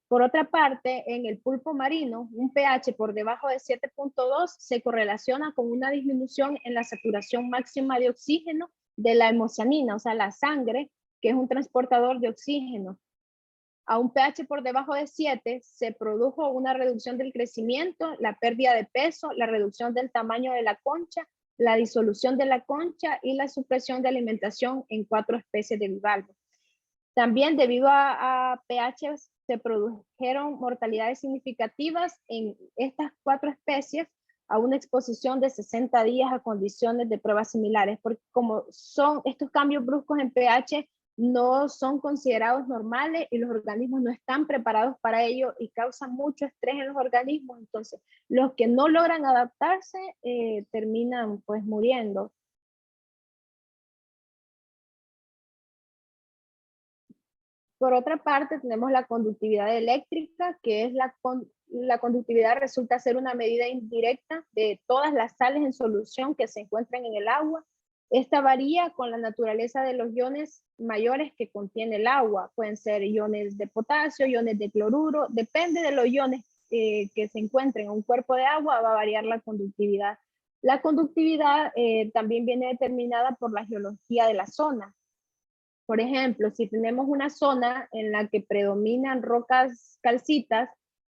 Por otra parte, en el pulpo marino, un pH por debajo de 7.2 se correlaciona con una disminución en la saturación máxima de oxígeno de la hemocianina, o sea, la sangre, que es un transportador de oxígeno. A un pH por debajo de 7 se produjo una reducción del crecimiento, la pérdida de peso, la reducción del tamaño de la concha, la disolución de la concha y la supresión de alimentación en 4 especies de bivalvos. También debido a pH se produjeron mortalidades significativas en estas 4 especies a una exposición de 60 días a condiciones de pruebas similares, porque como son estos cambios bruscos en pH no son considerados normales y los organismos no están preparados para ello y causan mucho estrés en los organismos. Entonces, los que no logran adaptarse terminan pues muriendo. Por otra parte, tenemos la conductividad eléctrica, que es la conductividad resulta ser una medida indirecta de todas las sales en solución que se encuentran en el agua. Esta varía con la naturaleza de los iones mayores que contiene el agua. Pueden ser iones de potasio, iones de cloruro. Depende de los iones que se encuentren en un cuerpo de agua, va a variar la conductividad. La conductividad también viene determinada por la geología de la zona. Por ejemplo, si tenemos una zona en la que predominan rocas calcitas,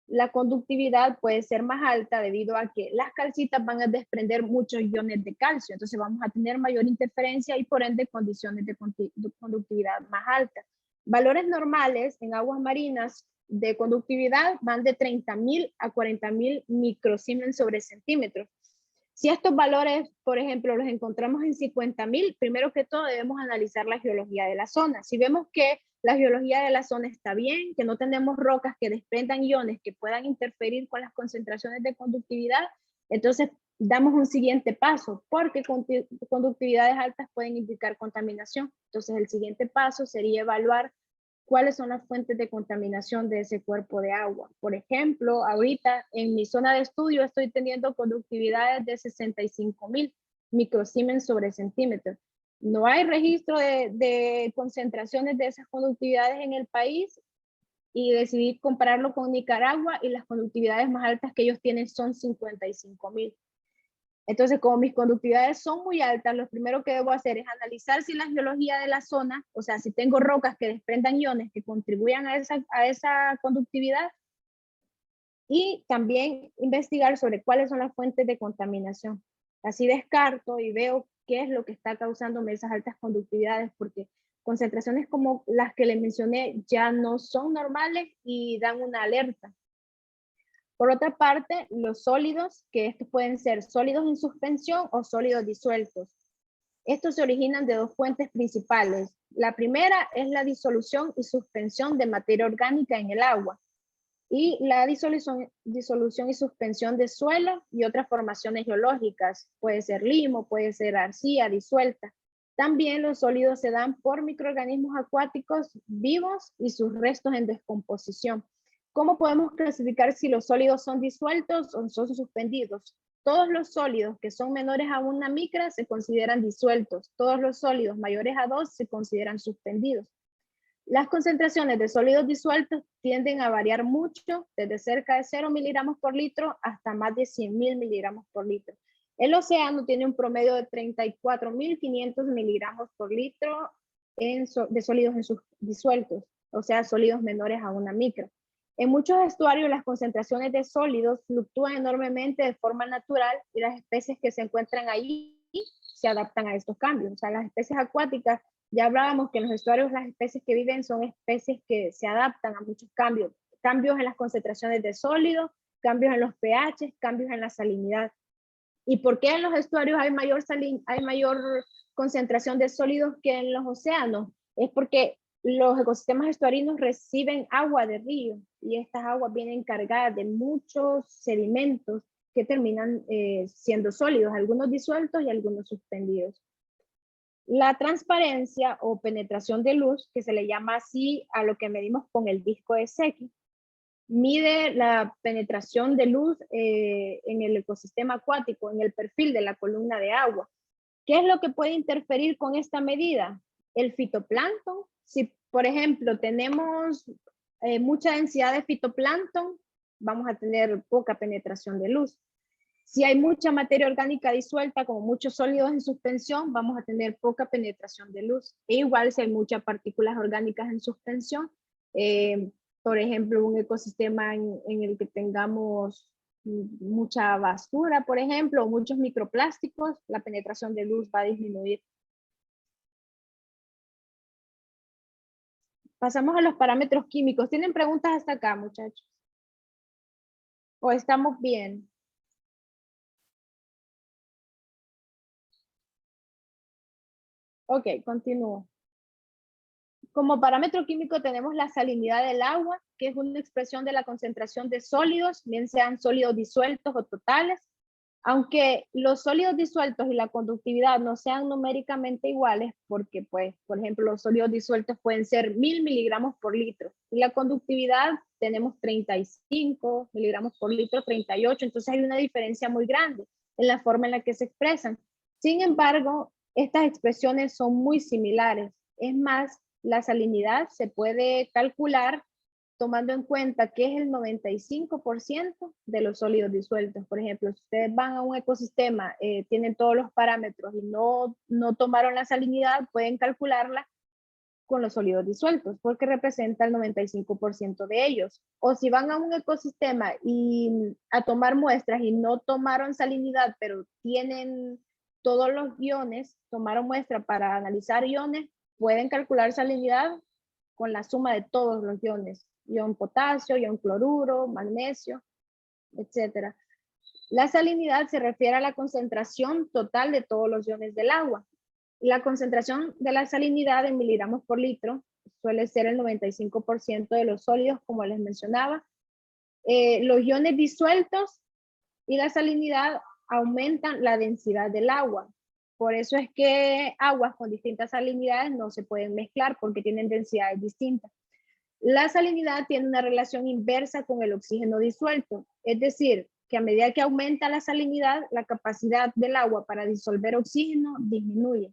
la conductividad puede ser más alta debido a que las calcitas van a desprender muchos iones de calcio. Entonces vamos a tener mayor interferencia y por ende condiciones de conductividad más altas. Valores normales en aguas marinas de conductividad van de 30.000 a 40.000 microsiemens sobre centímetros. Si estos valores, por ejemplo, los encontramos en 50.000, primero que todo debemos analizar la geología de la zona. Si vemos que la geología de la zona está bien, que no tenemos rocas que desprendan iones que puedan interferir con las concentraciones de conductividad, entonces damos un siguiente paso, porque conductividades altas pueden indicar contaminación. Entonces el siguiente paso sería evaluar cuáles son las fuentes de contaminación de ese cuerpo de agua. Por ejemplo, ahorita en mi zona de estudio estoy teniendo conductividades de 65.000 microsiemens sobre centímetro. No hay registro de concentraciones de esas conductividades en el país y decidí compararlo con Nicaragua y las conductividades más altas que ellos tienen son 55.000. Entonces, como mis conductividades son muy altas, lo primero que debo hacer es analizar si la geología de la zona, o sea, si tengo rocas que desprendan iones que contribuyan a esa conductividad, y también investigar sobre cuáles son las fuentes de contaminación. Así descarto y veo qué es lo que está causándome esas altas conductividades, porque concentraciones como las que les mencioné ya no son normales y dan una alerta. Por otra parte, los sólidos, que estos pueden ser sólidos en suspensión o sólidos disueltos. Estos se originan de dos fuentes principales. La primera es la disolución y suspensión de materia orgánica en el agua y la disolución y suspensión de suelo y otras formaciones geológicas. Puede ser limo, puede ser arcilla disuelta. También los sólidos se dan por microorganismos acuáticos vivos y sus restos en descomposición. ¿Cómo podemos clasificar si los sólidos son disueltos o son suspendidos? Todos los sólidos que son menores a 1 micra se consideran disueltos. Todos los sólidos mayores a 2 se consideran suspendidos. Las concentraciones de sólidos disueltos tienden a variar mucho, desde cerca de 0 miligramos por litro hasta más de 100.000 miligramos por litro. El océano tiene un promedio de 34.500 miligramos por litro de sólidos en sus disueltos, o sea, sólidos menores a una micra. En muchos estuarios las concentraciones de sólidos fluctúan enormemente de forma natural y las especies que se encuentran ahí se adaptan a estos cambios. O sea, las especies acuáticas, ya hablábamos que en los estuarios las especies que viven son especies que se adaptan a muchos cambios. Cambios en las concentraciones de sólidos, cambios en los pH, cambios en la salinidad. ¿Y por qué en los estuarios hay mayor concentración de sólidos que en los océanos? Es porque los ecosistemas estuarinos reciben agua de río y estas aguas vienen cargadas de muchos sedimentos que terminan siendo sólidos, algunos disueltos y algunos suspendidos. La transparencia o penetración de luz, que se le llama así a lo que medimos con el disco de Secchi, mide la penetración de luz en el ecosistema acuático, en el perfil de la columna de agua. ¿Qué es lo que puede interferir con esta medida? El fitoplancton. Si, por ejemplo, tenemos mucha densidad de fitoplancton, vamos a tener poca penetración de luz. Si hay mucha materia orgánica disuelta, como muchos sólidos en suspensión, vamos a tener poca penetración de luz. E igual si hay muchas partículas orgánicas en suspensión, por ejemplo, un ecosistema en el que tengamos mucha basura, por ejemplo, o muchos microplásticos, la penetración de luz va a disminuir. Pasamos a los parámetros químicos. ¿Tienen preguntas hasta acá, muchachos? ¿O estamos bien? Ok, continúo. Como parámetro químico tenemos la salinidad del agua, que es una expresión de la concentración de sólidos, bien sean sólidos disueltos o totales. Aunque los sólidos disueltos y la conductividad no sean numéricamente iguales, porque, pues, por ejemplo, los sólidos disueltos pueden ser 1000 miligramos por litro, y la conductividad tenemos 35 miligramos por litro, 38, entonces hay una diferencia muy grande en la forma en la que se expresan. Sin embargo, estas expresiones son muy similares. Es más, la salinidad se puede calcular tomando en cuenta que es el 95% de los sólidos disueltos. Por ejemplo, si ustedes van a un ecosistema, tienen todos los parámetros y no tomaron la salinidad, pueden calcularla con los sólidos disueltos, porque representa el 95% de ellos. O si van a un ecosistema y a tomar muestras y no tomaron salinidad, pero tienen todos los iones, tomaron muestra para analizar iones, pueden calcular salinidad con la suma de todos los iones. Ion potasio, ion cloruro, magnesio, etc. La salinidad se refiere a la concentración total de todos los iones del agua. La concentración de la salinidad en miligramos por litro suele ser el 95% de los sólidos, como les mencionaba. Los iones disueltos y la salinidad aumentan la densidad del agua. Por eso es que aguas con distintas salinidades no se pueden mezclar porque tienen densidades distintas. La salinidad tiene una relación inversa con el oxígeno disuelto, es decir, que a medida que aumenta la salinidad, la capacidad del agua para disolver oxígeno disminuye.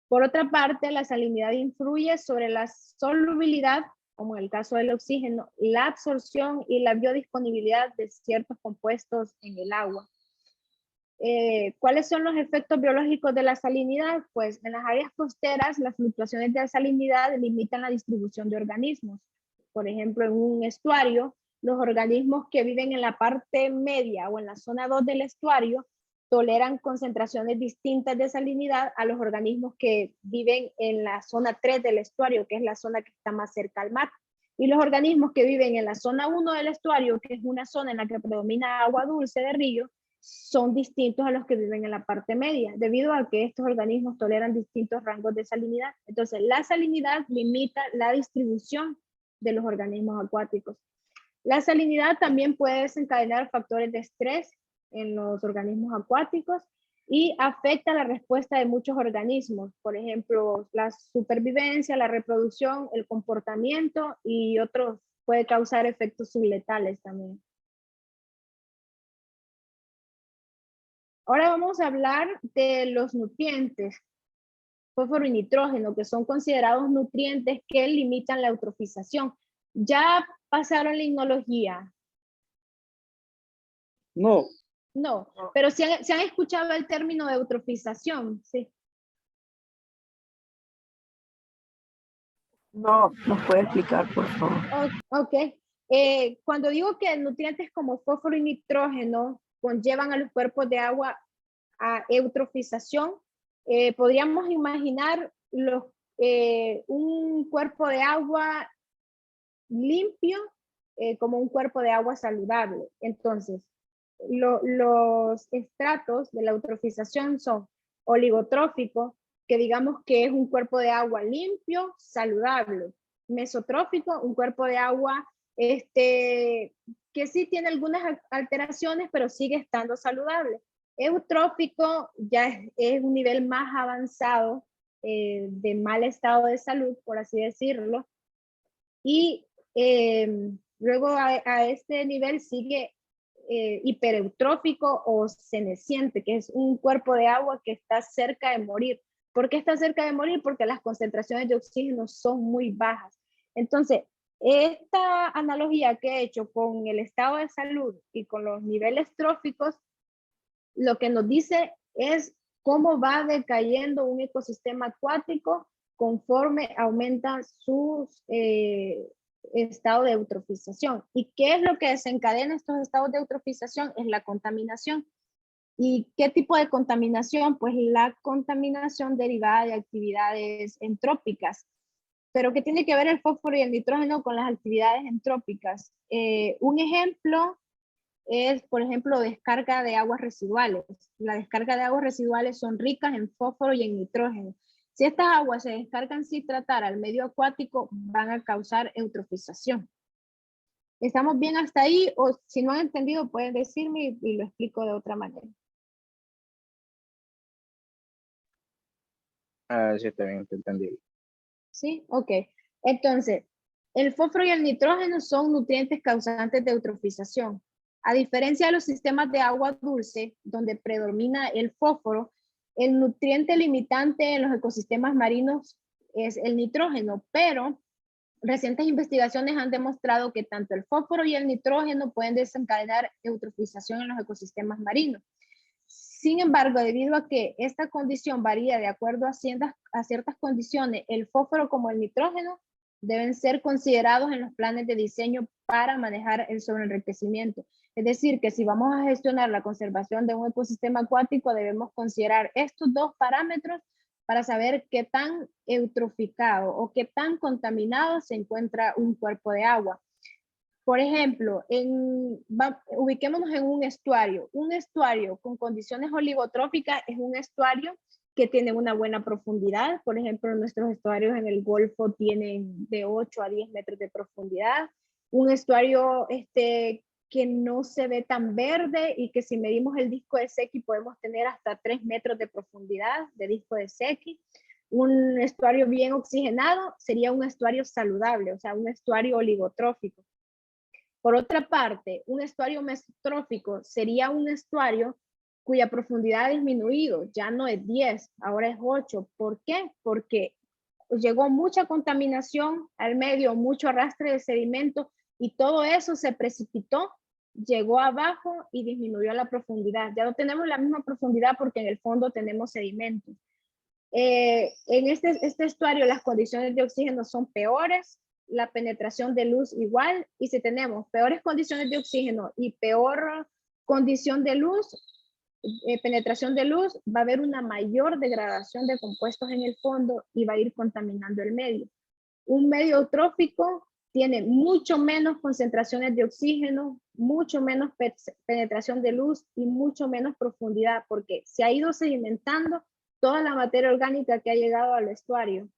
Por otra parte, la salinidad influye sobre la solubilidad, como en el caso del oxígeno, la absorción y la biodisponibilidad de ciertos compuestos en el agua. ¿Cuáles son los efectos biológicos de la salinidad? Pues en las áreas costeras las fluctuaciones de la salinidad limitan la distribución de organismos. Por ejemplo, en un estuario, los organismos que viven en la parte media o en la zona 2 del estuario toleran concentraciones distintas de salinidad a los organismos que viven en la zona 3 del estuario, que es la zona que está más cerca al mar. Y los organismos que viven en la zona 1 del estuario, que es una zona en la que predomina agua dulce de río, son distintos a los que viven en la parte media, debido a que estos organismos toleran distintos rangos de salinidad. Entonces, la salinidad limita la distribución de los organismos acuáticos. La salinidad también puede desencadenar factores de estrés en los organismos acuáticos y afecta la respuesta de muchos organismos, por ejemplo, la supervivencia, la reproducción, el comportamiento y otros, puede causar efectos subletales también. Ahora vamos a hablar de los nutrientes. fósforo y nitrógeno, que son considerados nutrientes que limitan la eutrofización. ¿Ya pasaron la lignología? No. No, pero si han escuchado el término de eutrofización, sí. No, ¿nos puede explicar, por favor? Ok. Cuando digo que nutrientes como fósforo y nitrógeno conllevan a los cuerpos de agua a eutrofización, podríamos imaginar un cuerpo de agua limpio como un cuerpo de agua saludable. Entonces, los estratos de la eutrofización son oligotrófico, que digamos que es un cuerpo de agua limpio, saludable. Mesotrófico, un cuerpo de agua que sí tiene algunas alteraciones, pero sigue estando saludable. Eutrófico ya es un nivel más avanzado de mal estado de salud, por así decirlo. Y luego a este nivel sigue hipereutrófico o ceneciente, que es un cuerpo de agua que está cerca de morir. ¿Por qué está cerca de morir? Porque las concentraciones de oxígeno son muy bajas. Entonces, esta analogía que he hecho con el estado de salud y con los niveles tróficos, lo que nos dice es cómo va decayendo un ecosistema acuático conforme aumenta su estado de eutrofización. ¿Y qué es lo que desencadena estos estados de eutrofización? Es la contaminación. ¿Y qué tipo de contaminación? Pues la contaminación derivada de actividades entrópicas. Pero ¿qué tiene que ver el fósforo y el nitrógeno con las actividades entrópicas? Un ejemplo es, por ejemplo, descarga de aguas residuales. La descarga de aguas residuales son ricas en fósforo y en nitrógeno. Si estas aguas se descargan sin tratar al medio acuático, van a causar eutrofización. ¿Estamos bien hasta ahí? O si no han entendido, pueden decirme y lo explico de otra manera. Sí, está bien, te entendí. ¿Sí? Ok. Entonces, el fósforo y el nitrógeno son nutrientes causantes de eutrofización. A diferencia de los sistemas de agua dulce, donde predomina el fósforo, el nutriente limitante en los ecosistemas marinos es el nitrógeno, pero recientes investigaciones han demostrado que tanto el fósforo y el nitrógeno pueden desencadenar eutrofización en los ecosistemas marinos. Sin embargo, debido a que esta condición varía de acuerdo a ciertas condiciones, el fósforo como el nitrógeno deben ser considerados en los planes de diseño para manejar el sobreenriquecimiento. Es decir, que si vamos a gestionar la conservación de un ecosistema acuático, debemos considerar estos dos parámetros para saber qué tan eutroficado o qué tan contaminado se encuentra un cuerpo de agua. Por ejemplo, ubiquémonos en un estuario. Un estuario con condiciones oligotróficas es un estuario que tiene una buena profundidad. Por ejemplo, nuestros estuarios en el Golfo tienen de 8 a 10 metros de profundidad. Un estuario que no se ve tan verde y que si medimos el disco de Secchi podemos tener hasta 3 metros de profundidad de disco de Secchi. Un estuario bien oxigenado sería un estuario saludable, o sea, un estuario oligotrófico. Por otra parte, un estuario mesotrófico sería un estuario cuya profundidad ha disminuido, ya no es 10, ahora es 8. ¿Por qué? Porque llegó mucha contaminación al medio, mucho arrastre de sedimento y todo eso se precipitó, llegó abajo y disminuyó la profundidad. Ya no tenemos la misma profundidad porque en el fondo tenemos sedimentos. En este estuario las condiciones de oxígeno son peores, la penetración de luz igual, y si tenemos peores condiciones de oxígeno y peor condición de luz, penetración de luz, va a haber una mayor degradación de compuestos en el fondo y va a ir contaminando el medio. Un medio eutrófico tiene mucho menos concentraciones de oxígeno, mucho menos penetración de luz y mucho menos profundidad, porque se ha ido sedimentando toda la materia orgánica que ha llegado al estuario.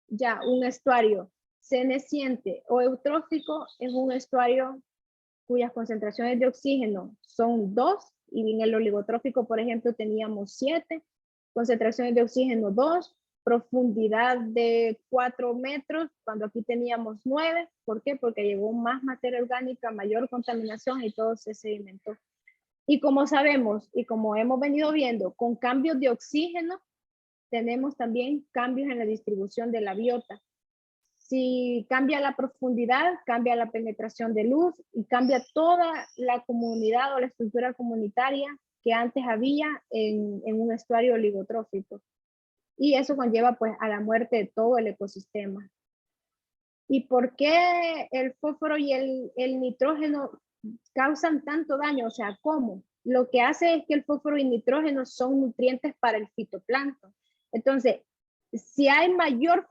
Ya un estuario ceneciente o eutrófico es un estuario cuyas concentraciones de oxígeno son 2, y en el oligotrófico, por ejemplo, teníamos 7, concentraciones de oxígeno 2, profundidad de 4 metros, cuando aquí teníamos 9. ¿Por qué? Porque llegó más materia orgánica, mayor contaminación y todo se sedimentó. Y como sabemos y como hemos venido viendo, con cambios de oxígeno, tenemos también cambios en la distribución de la biota. Si cambia la profundidad, cambia la penetración de luz y cambia toda la comunidad o la estructura comunitaria que antes había en un estuario oligotrófico. Y eso conlleva pues a la muerte de todo el ecosistema. ¿Y por qué el fósforo y el nitrógeno causan tanto daño? O sea, ¿cómo? Lo que hace es que el fósforo y el nitrógeno son nutrientes para el fitoplancton. Entonces, si hay mayor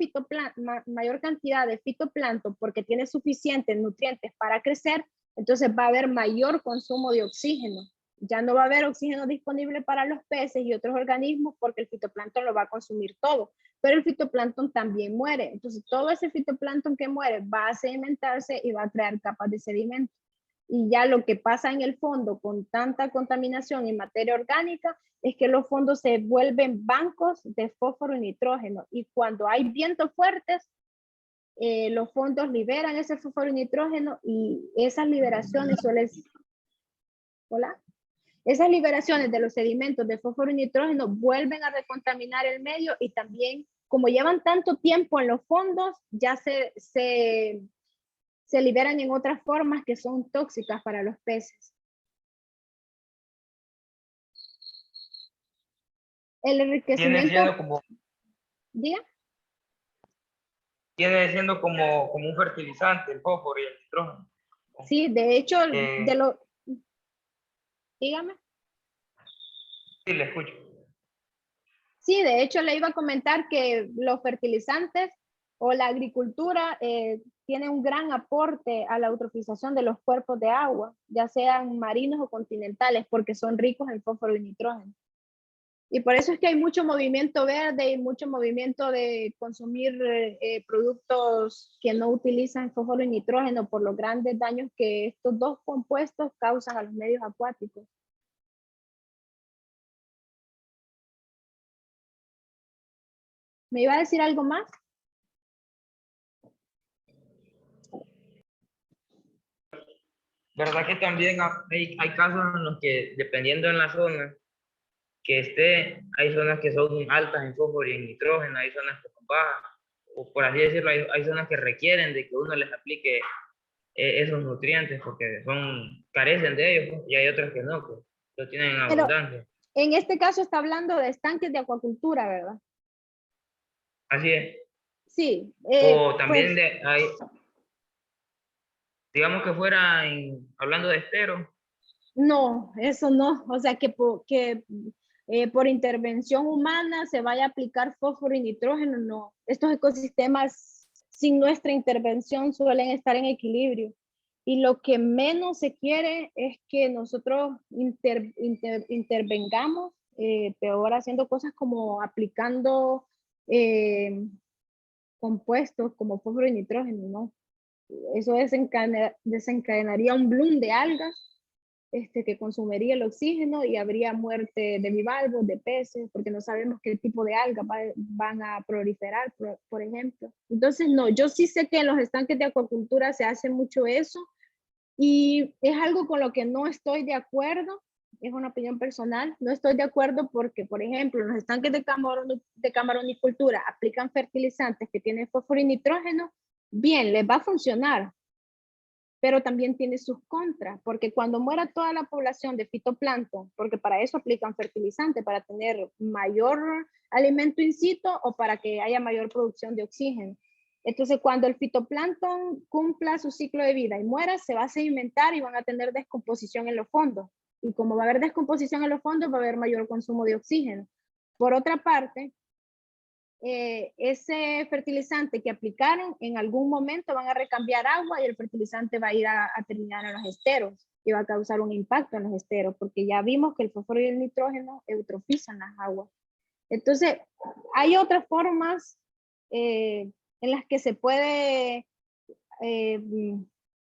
cantidad de fitoplancton porque tiene suficientes nutrientes para crecer, entonces va a haber mayor consumo de oxígeno. Ya no va a haber oxígeno disponible para los peces y otros organismos porque el fitoplancton lo va a consumir todo. Pero el fitoplancton también muere. Entonces, todo ese fitoplancton que muere va a sedimentarse y va a crear capas de sedimento. Y ya lo que pasa en el fondo con tanta contaminación y materia orgánica es que los fondos se vuelven bancos de fósforo y nitrógeno. Y cuando hay vientos fuertes, los fondos liberan ese fósforo y nitrógeno y esas liberaciones suelen... ¿Hola? Esas liberaciones de los sedimentos de fósforo y nitrógeno vuelven a recontaminar el medio y también, como llevan tanto tiempo en los fondos, ya se liberan en otras formas que son tóxicas para los peces. El enriquecimiento... ¿Diga? Viene siendo como un fertilizante, el fósforo y el nitrógeno. Sí, de hecho, dígame. Sí, le escucho. Sí, de hecho le iba a comentar que los fertilizantes o la agricultura tiene un gran aporte a la eutrofización de los cuerpos de agua, ya sean marinos o continentales, porque son ricos en fósforo y nitrógeno. Y por eso es que hay mucho movimiento verde y mucho movimiento de consumir productos que no utilizan fósforo y nitrógeno por los grandes daños que estos dos compuestos causan a los medios acuáticos. ¿Me iba a decir algo más? ¿Verdad que también hay casos en los que, dependiendo en la zona que esté, hay zonas que son altas en fósforo y en nitrógeno, hay zonas que son bajas, o por así decirlo, hay zonas que requieren de que uno les aplique esos nutrientes porque carecen de ellos, y hay otras que no, pues lo tienen en abundancia. En este caso está hablando de estanques de acuacultura, ¿verdad? Así es. Sí. O también pues, digamos que fuera hablando de estero. No, eso no. O sea, que por intervención humana se vaya a aplicar fósforo y nitrógeno, no. Estos ecosistemas sin nuestra intervención suelen estar en equilibrio. Y lo que menos se quiere es que nosotros intervengamos, peor haciendo cosas como aplicando compuestos como fósforo y nitrógeno, ¿no? Eso desencadenaría un bloom de algas que consumiría el oxígeno y habría muerte de bivalvos, de peces, porque no sabemos qué tipo de algas van a proliferar, por ejemplo. Entonces, no, yo sí sé que en los estanques de acuacultura se hace mucho eso y es algo con lo que no estoy de acuerdo, es una opinión personal, no estoy de acuerdo porque, por ejemplo, en los estanques de camaronicultura aplican fertilizantes que tienen fósforo y nitrógeno, bien, les va a funcionar, pero también tiene sus contras, porque cuando muera toda la población de fitoplancton, porque para eso aplican fertilizantes, para tener mayor alimento in situ o para que haya mayor producción de oxígeno. Entonces, cuando el fitoplancton cumpla su ciclo de vida y muera, se va a sedimentar y van a tener descomposición en los fondos. Y como va a haber descomposición en los fondos, va a haber mayor consumo de oxígeno. Por otra parte, ese fertilizante que aplicaron en algún momento van a recambiar agua y el fertilizante va a ir a terminar en los esteros y va a causar un impacto en los esteros porque ya vimos que el fósforo y el nitrógeno eutrofizan las aguas. Entonces, hay otras formas en las que se puede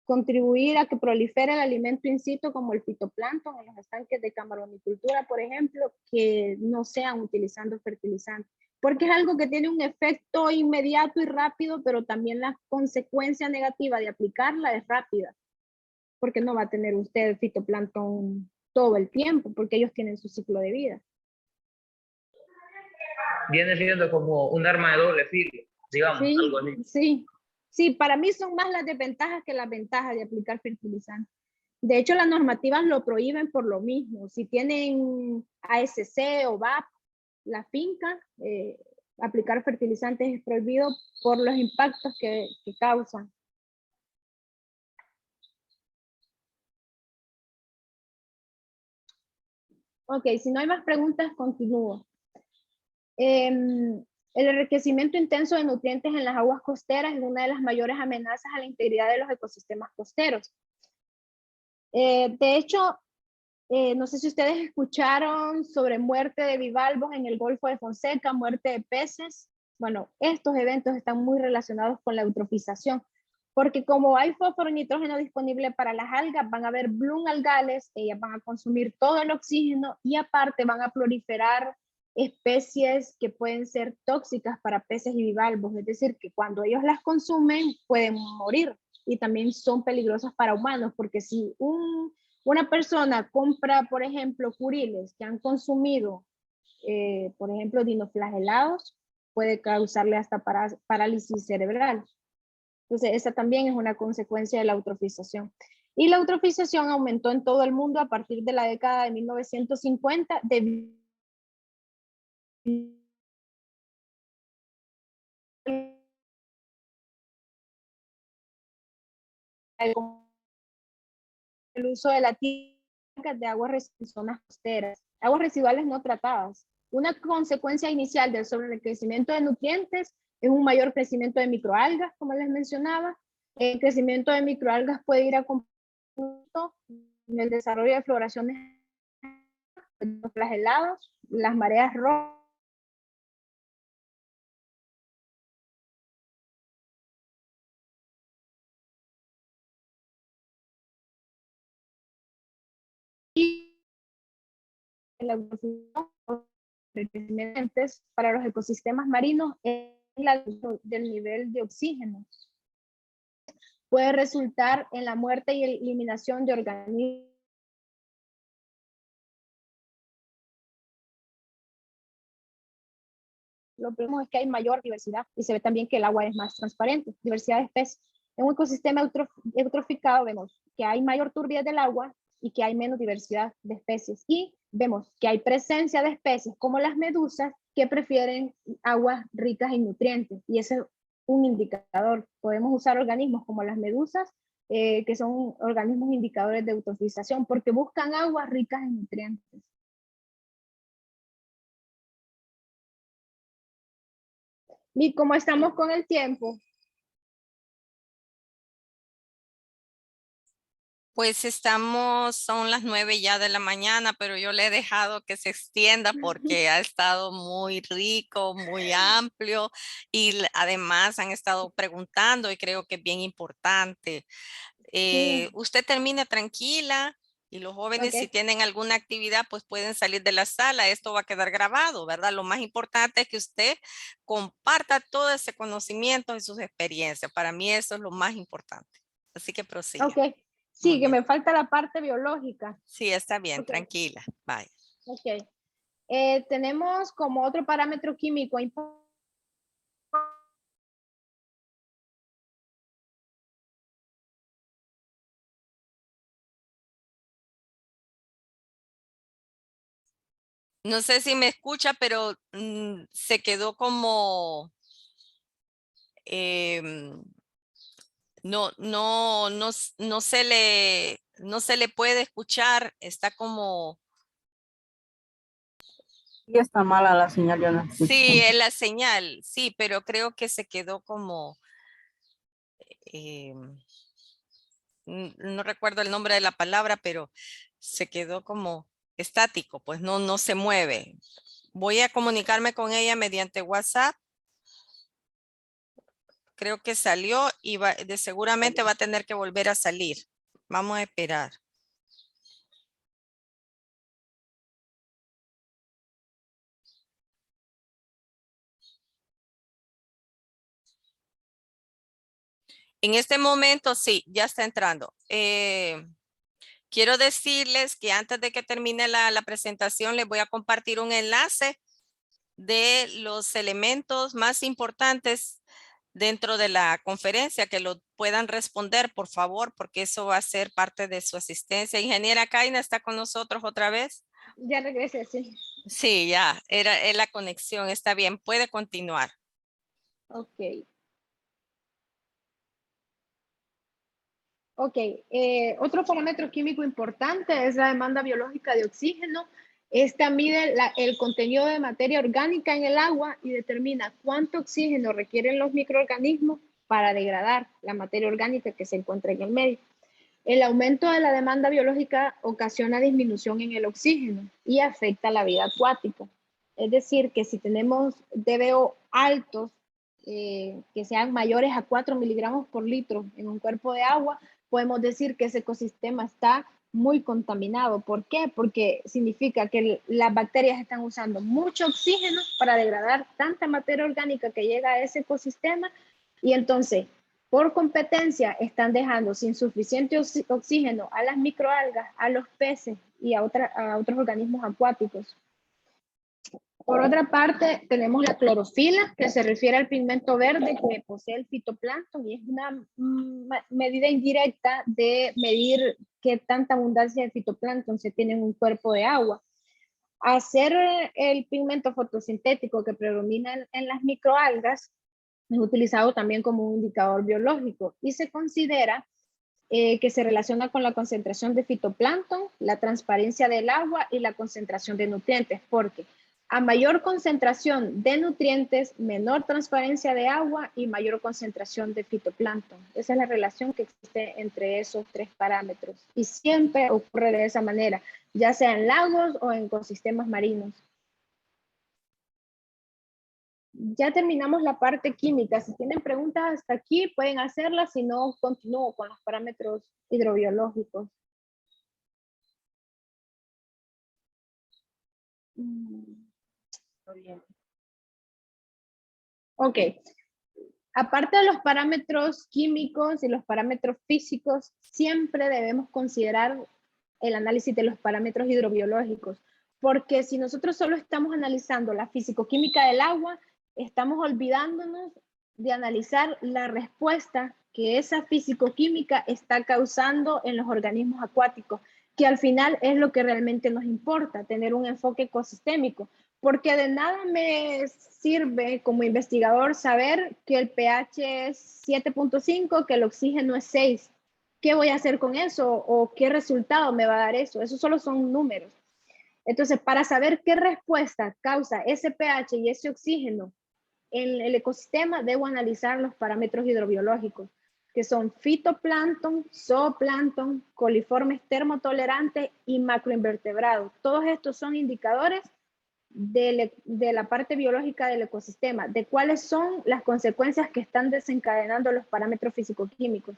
contribuir a que prolifere el alimento in situ como el fitoplancton en los estanques de camaronicultura, por ejemplo, que no sean utilizando fertilizantes. Porque es algo que tiene un efecto inmediato y rápido, pero también la consecuencia negativa de aplicarla es rápida. Porque no va a tener usted fitoplancton todo el tiempo, porque ellos tienen su ciclo de vida. viene siendo como un arma de doble filo, digamos, Sí, algo así. sí. Sí, para mí son más las desventajas que las ventajas de aplicar fertilizantes. De hecho, las normativas lo prohíben por lo mismo. Si tienen ASC o VAP, la finca, aplicar fertilizantes es prohibido por los impactos que causan. Ok, si no hay más preguntas, continúo. El enriquecimiento intenso de nutrientes en las aguas costeras es una de las mayores amenazas a la integridad de los ecosistemas costeros. De hecho, no sé si ustedes escucharon sobre muerte de bivalvos en el Golfo de Fonseca, muerte de peces. Bueno, estos eventos están muy relacionados con la eutrofización, porque como hay fósforo y nitrógeno disponible para las algas, van a haber bloom algales, ellas van a consumir todo el oxígeno y aparte van a proliferar especies que pueden ser tóxicas para peces y bivalvos, es decir, que cuando ellos las consumen pueden morir y también son peligrosas para humanos, porque si una persona compra, por ejemplo, curiles que han consumido, por ejemplo, dinoflagelados, puede causarle hasta parálisis cerebral. Entonces, esa también es una consecuencia de la eutrofización. Y la eutrofización aumentó en todo el mundo a partir de la década de 1950 debido al uso de la tierra de aguas en zonas costeras, aguas residuales no tratadas. Una consecuencia inicial del sobrecrecimiento de nutrientes es un mayor crecimiento de microalgas, como les mencionaba. El crecimiento de microalgas puede ir acompañado en el desarrollo de floraciones flagelados, las mareas rojas, y la para los ecosistemas marinos es la del nivel de oxígeno. Puede resultar en la muerte y eliminación de organismos. Lo primero es que hay mayor diversidad y se ve también que el agua es más transparente, diversidad de especies. En un ecosistema eutroficado vemos que hay mayor turbidez del agua y que hay menos diversidad de especies. Y vemos que hay presencia de especies como las medusas que prefieren aguas ricas en nutrientes. Y ese es un indicador. Podemos usar organismos como las medusas, que son organismos indicadores de eutrofización, porque buscan aguas ricas en nutrientes. Y como estamos con el tiempo. Pues son las 9 ya de la mañana, pero yo le he dejado que se extienda porque ha estado muy rico, muy amplio y además han estado preguntando y creo que es bien importante. Sí. Usted termina tranquila y los jóvenes si Okay. tienen alguna actividad pues pueden salir de la sala. Esto va a quedar grabado, ¿verdad? Lo más importante es que usted comparta todo ese conocimiento y sus experiencias. Para mí eso es lo más importante. Así que prosiga. Ok, Muy sí, que bien. me falta la parte biológica. Sí, está bien, Ok, tranquila. Bye. ok. Tenemos como otro parámetro químico importante. No sé si me escucha, pero se quedó como no se le puede escuchar, está como Y está mala la señal, yo no escucho. sí, es la señal, sí, pero creo que se quedó como no recuerdo el nombre de la palabra, pero se quedó como estático, pues no se mueve. Voy a comunicarme con ella mediante WhatsApp. Creo que salió y seguramente va a tener que volver a salir. Vamos a esperar. En este momento sí, ya está entrando. Quiero decirles que antes de que termine la presentación les voy a compartir un enlace de los elementos más importantes dentro de la conferencia, que lo puedan responder, por favor, porque eso va a ser parte de su asistencia. Ingeniera Kaina, ¿está con nosotros otra vez? Ya regresé, sí. Sí, ya, es la conexión, está bien, puede continuar. Ok. Ok, otro parámetro químico importante es la demanda biológica de oxígeno. Esta mide el contenido de materia orgánica en el agua y determina cuánto oxígeno requieren los microorganismos para degradar la materia orgánica que se encuentra en el medio. El aumento de la demanda biológica ocasiona disminución en el oxígeno y afecta la vida acuática. Es decir, que si tenemos DBO altos, que sean mayores a 4 miligramos por litro en un cuerpo de agua, podemos decir que ese ecosistema está muy contaminado. ¿Por qué? Porque significa que las bacterias están usando mucho oxígeno para degradar tanta materia orgánica que llega a ese ecosistema y entonces, por competencia, están dejando sin suficiente oxígeno a las microalgas, a los peces y a otros organismos acuáticos. Por otra parte, tenemos la clorofila, que se refiere al pigmento verde que posee el fitoplancton y es una medida indirecta de medir qué tanta abundancia de fitoplancton se tiene en un cuerpo de agua. Hacer el pigmento fotosintético que predomina en las microalgas es utilizado también como un indicador biológico y se considera que se relaciona con la concentración de fitoplancton, la transparencia del agua y la concentración de nutrientes, porque a mayor concentración de nutrientes, menor transparencia de agua y mayor concentración de fitoplancton. Esa es la relación que existe entre esos tres parámetros y siempre ocurre de esa manera, ya sea en lagos o en ecosistemas marinos. Ya terminamos la parte química. Si tienen preguntas hasta aquí, pueden hacerlas. Si no, continúo con los parámetros hidrobiológicos. Ok. Aparte de los parámetros químicos y los parámetros físicos, siempre debemos considerar el análisis de los parámetros hidrobiológicos. Porque si nosotros solo estamos analizando la físico-química del agua, estamos olvidándonos de analizar la respuesta que esa físico-química está causando en los organismos acuáticos, que al final es lo que realmente nos importa, tener un enfoque ecosistémico, porque de nada me sirve como investigador saber que el pH es 7.5, que el oxígeno es 6. ¿Qué voy a hacer con eso? ¿O qué resultado me va a dar eso? Eso solo son números. Entonces, para saber qué respuesta causa ese pH y ese oxígeno en el ecosistema, debo analizar los parámetros hidrobiológicos, que son fitoplancton, zooplancton, coliformes termotolerantes y macroinvertebrados. Todos estos son indicadores de la parte biológica del ecosistema, de cuáles son las consecuencias que están desencadenando los parámetros físico-químicos.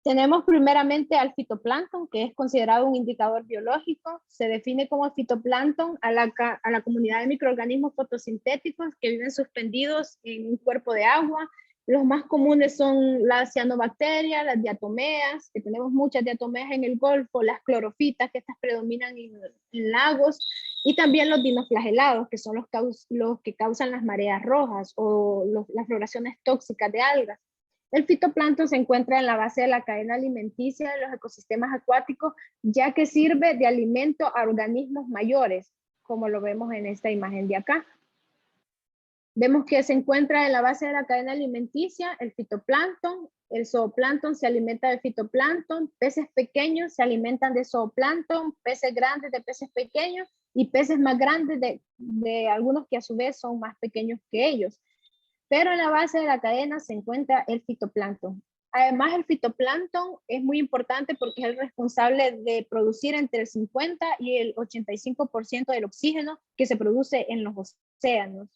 Tenemos primeramente al fitoplancton, que es considerado un indicador biológico. Se define como fitoplancton a la comunidad de microorganismos fotosintéticos que viven suspendidos en un cuerpo de agua. Los más comunes son las cianobacterias, las diatomeas, que tenemos muchas diatomeas en el Golfo, las clorofitas, que estas predominan en lagos, y también los dinoflagelados, que son los que causan las mareas rojas o las floraciones tóxicas de algas. El fitoplancton se encuentra en la base de la cadena alimenticia de los ecosistemas acuáticos, ya que sirve de alimento a organismos mayores, como lo vemos en esta imagen de acá. Vemos que se encuentra en la base de la cadena alimenticia el fitoplancton, el zooplancton se alimenta de fitoplancton, peces pequeños se alimentan de zooplancton, peces grandes de peces pequeños y peces más grandes de algunos que a su vez son más pequeños que ellos. Pero en la base de la cadena se encuentra el fitoplancton. Además, el fitoplancton es muy importante porque es el responsable de producir entre el 50 y el 85% del oxígeno que se produce en los océanos.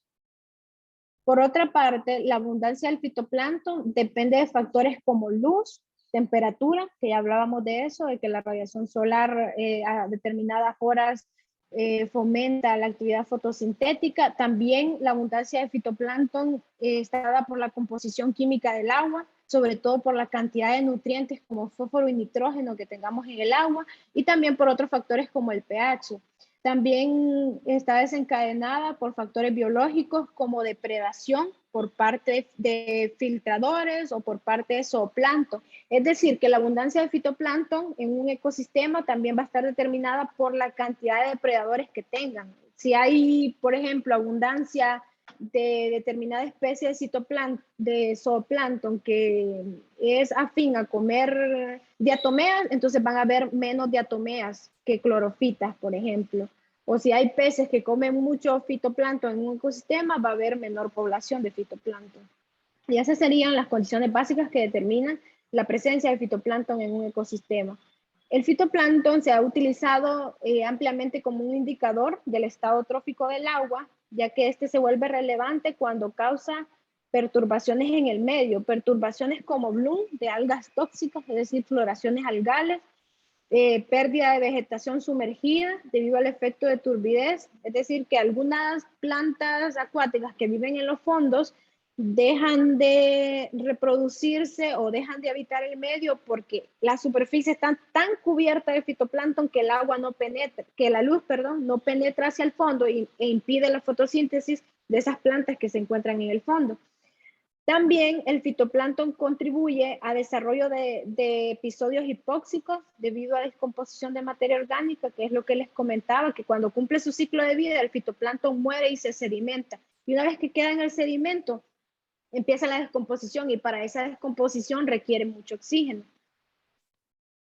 Por otra parte, la abundancia del fitoplancton depende de factores como luz, temperatura, que ya hablábamos de eso, de que la radiación solar a determinadas horas fomenta la actividad fotosintética. También la abundancia de fitoplancton está dada por la composición química del agua. sobre todo por la cantidad de nutrientes como fósforo y nitrógeno que tengamos en el agua y también por otros factores como el pH. También está desencadenada por factores biológicos como depredación por parte de filtradores o por parte de zooplancton. Es decir, que la abundancia de fitoplancton en un ecosistema también va a estar determinada por la cantidad de depredadores que tengan. Si hay, por ejemplo, abundancia de determinada especie de zooplancton que es afín a comer diatomeas, entonces van a haber menos diatomeas que clorofitas, por ejemplo. O si hay peces que comen mucho fitoplancton en un ecosistema, va a haber menor población de fitoplancton. Y esas serían las condiciones básicas que determinan la presencia de fitoplancton en un ecosistema. El fitoplancton se ha utilizado ampliamente como un indicador del estado trófico del agua, ya que este se vuelve relevante cuando causa perturbaciones en el medio, perturbaciones como bloom de algas tóxicas, es decir, floraciones algales, pérdida de vegetación sumergida debido al efecto de turbidez, es decir, que algunas plantas acuáticas que viven en los fondos dejan de reproducirse o dejan de habitar el medio porque la superficie está tan cubierta de fitoplancton que el agua no penetra, que la luz, perdón, no penetra hacia el fondo e impide la fotosíntesis de esas plantas que se encuentran en el fondo. También el fitoplancton contribuye a desarrollo de episodios hipóxicos debido a la descomposición de materia orgánica, que es lo que les comentaba, que cuando cumple su ciclo de vida el fitoplancton muere y se sedimenta. Y una vez que queda en el sedimento, empieza la descomposición y para esa descomposición requiere mucho oxígeno.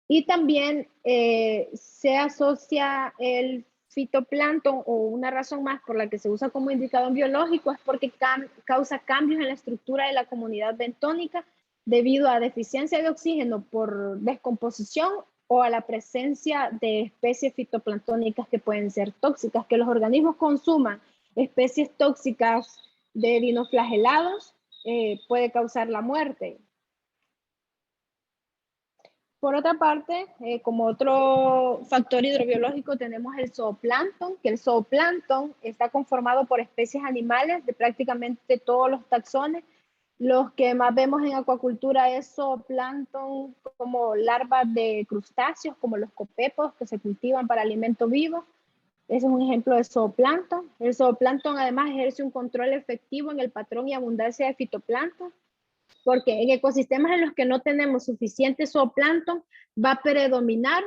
Y también se asocia el fitoplancton o una razón más por la que se usa como indicador biológico es porque causa cambios en la estructura de la comunidad bentónica debido a deficiencia de oxígeno por descomposición o a la presencia de especies fitoplanctónicas que pueden ser tóxicas, que los organismos consuman especies tóxicas de dinoflagelados puede causar la muerte. Por otra parte, como otro factor hidrobiológico tenemos el zooplancton, que el zooplancton está conformado por especies animales de prácticamente todos los taxones. Los que más vemos en acuacultura es zooplancton como larvas de crustáceos, como los copépos que se cultivan para alimento vivo. Ese es un ejemplo de zooplancton. El zooplancton además ejerce un control efectivo en el patrón y abundancia de fitoplancton, porque en ecosistemas en los que no tenemos suficiente zooplancton va a predominar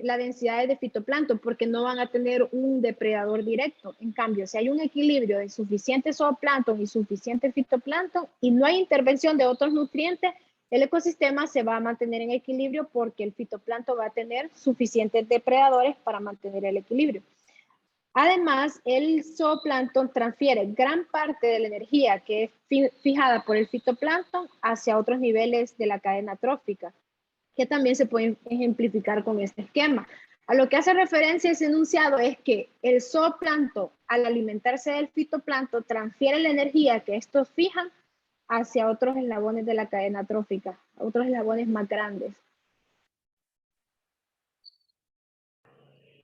la densidad de fitoplancton porque no van a tener un depredador directo. En cambio, si hay un equilibrio de suficiente zooplancton y suficiente fitoplancton y no hay intervención de otros nutrientes, el ecosistema se va a mantener en equilibrio porque el fitoplancton va a tener suficientes depredadores para mantener el equilibrio. Además, el zooplancton transfiere gran parte de la energía que es fijada por el fitoplancton hacia otros niveles de la cadena trófica, que también se pueden ejemplificar con este esquema. A lo que hace referencia ese enunciado es que el zooplancton, al alimentarse del fitoplancton, transfiere la energía que estos fijan hacia otros eslabones de la cadena trófica, otros eslabones más grandes.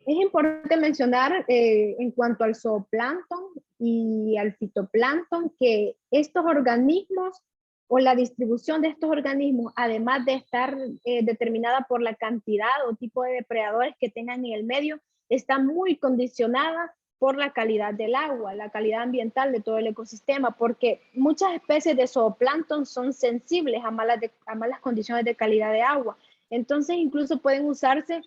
Es importante mencionar en cuanto al zooplancton y al fitoplancton que estos organismos o la distribución de estos organismos, además de estar determinada por la cantidad o tipo de depredadores que tengan en el medio, está muy condicionada por la calidad del agua, la calidad ambiental de todo el ecosistema, porque muchas especies de zooplancton son sensibles a malas condiciones de calidad de agua. Entonces, incluso pueden usarse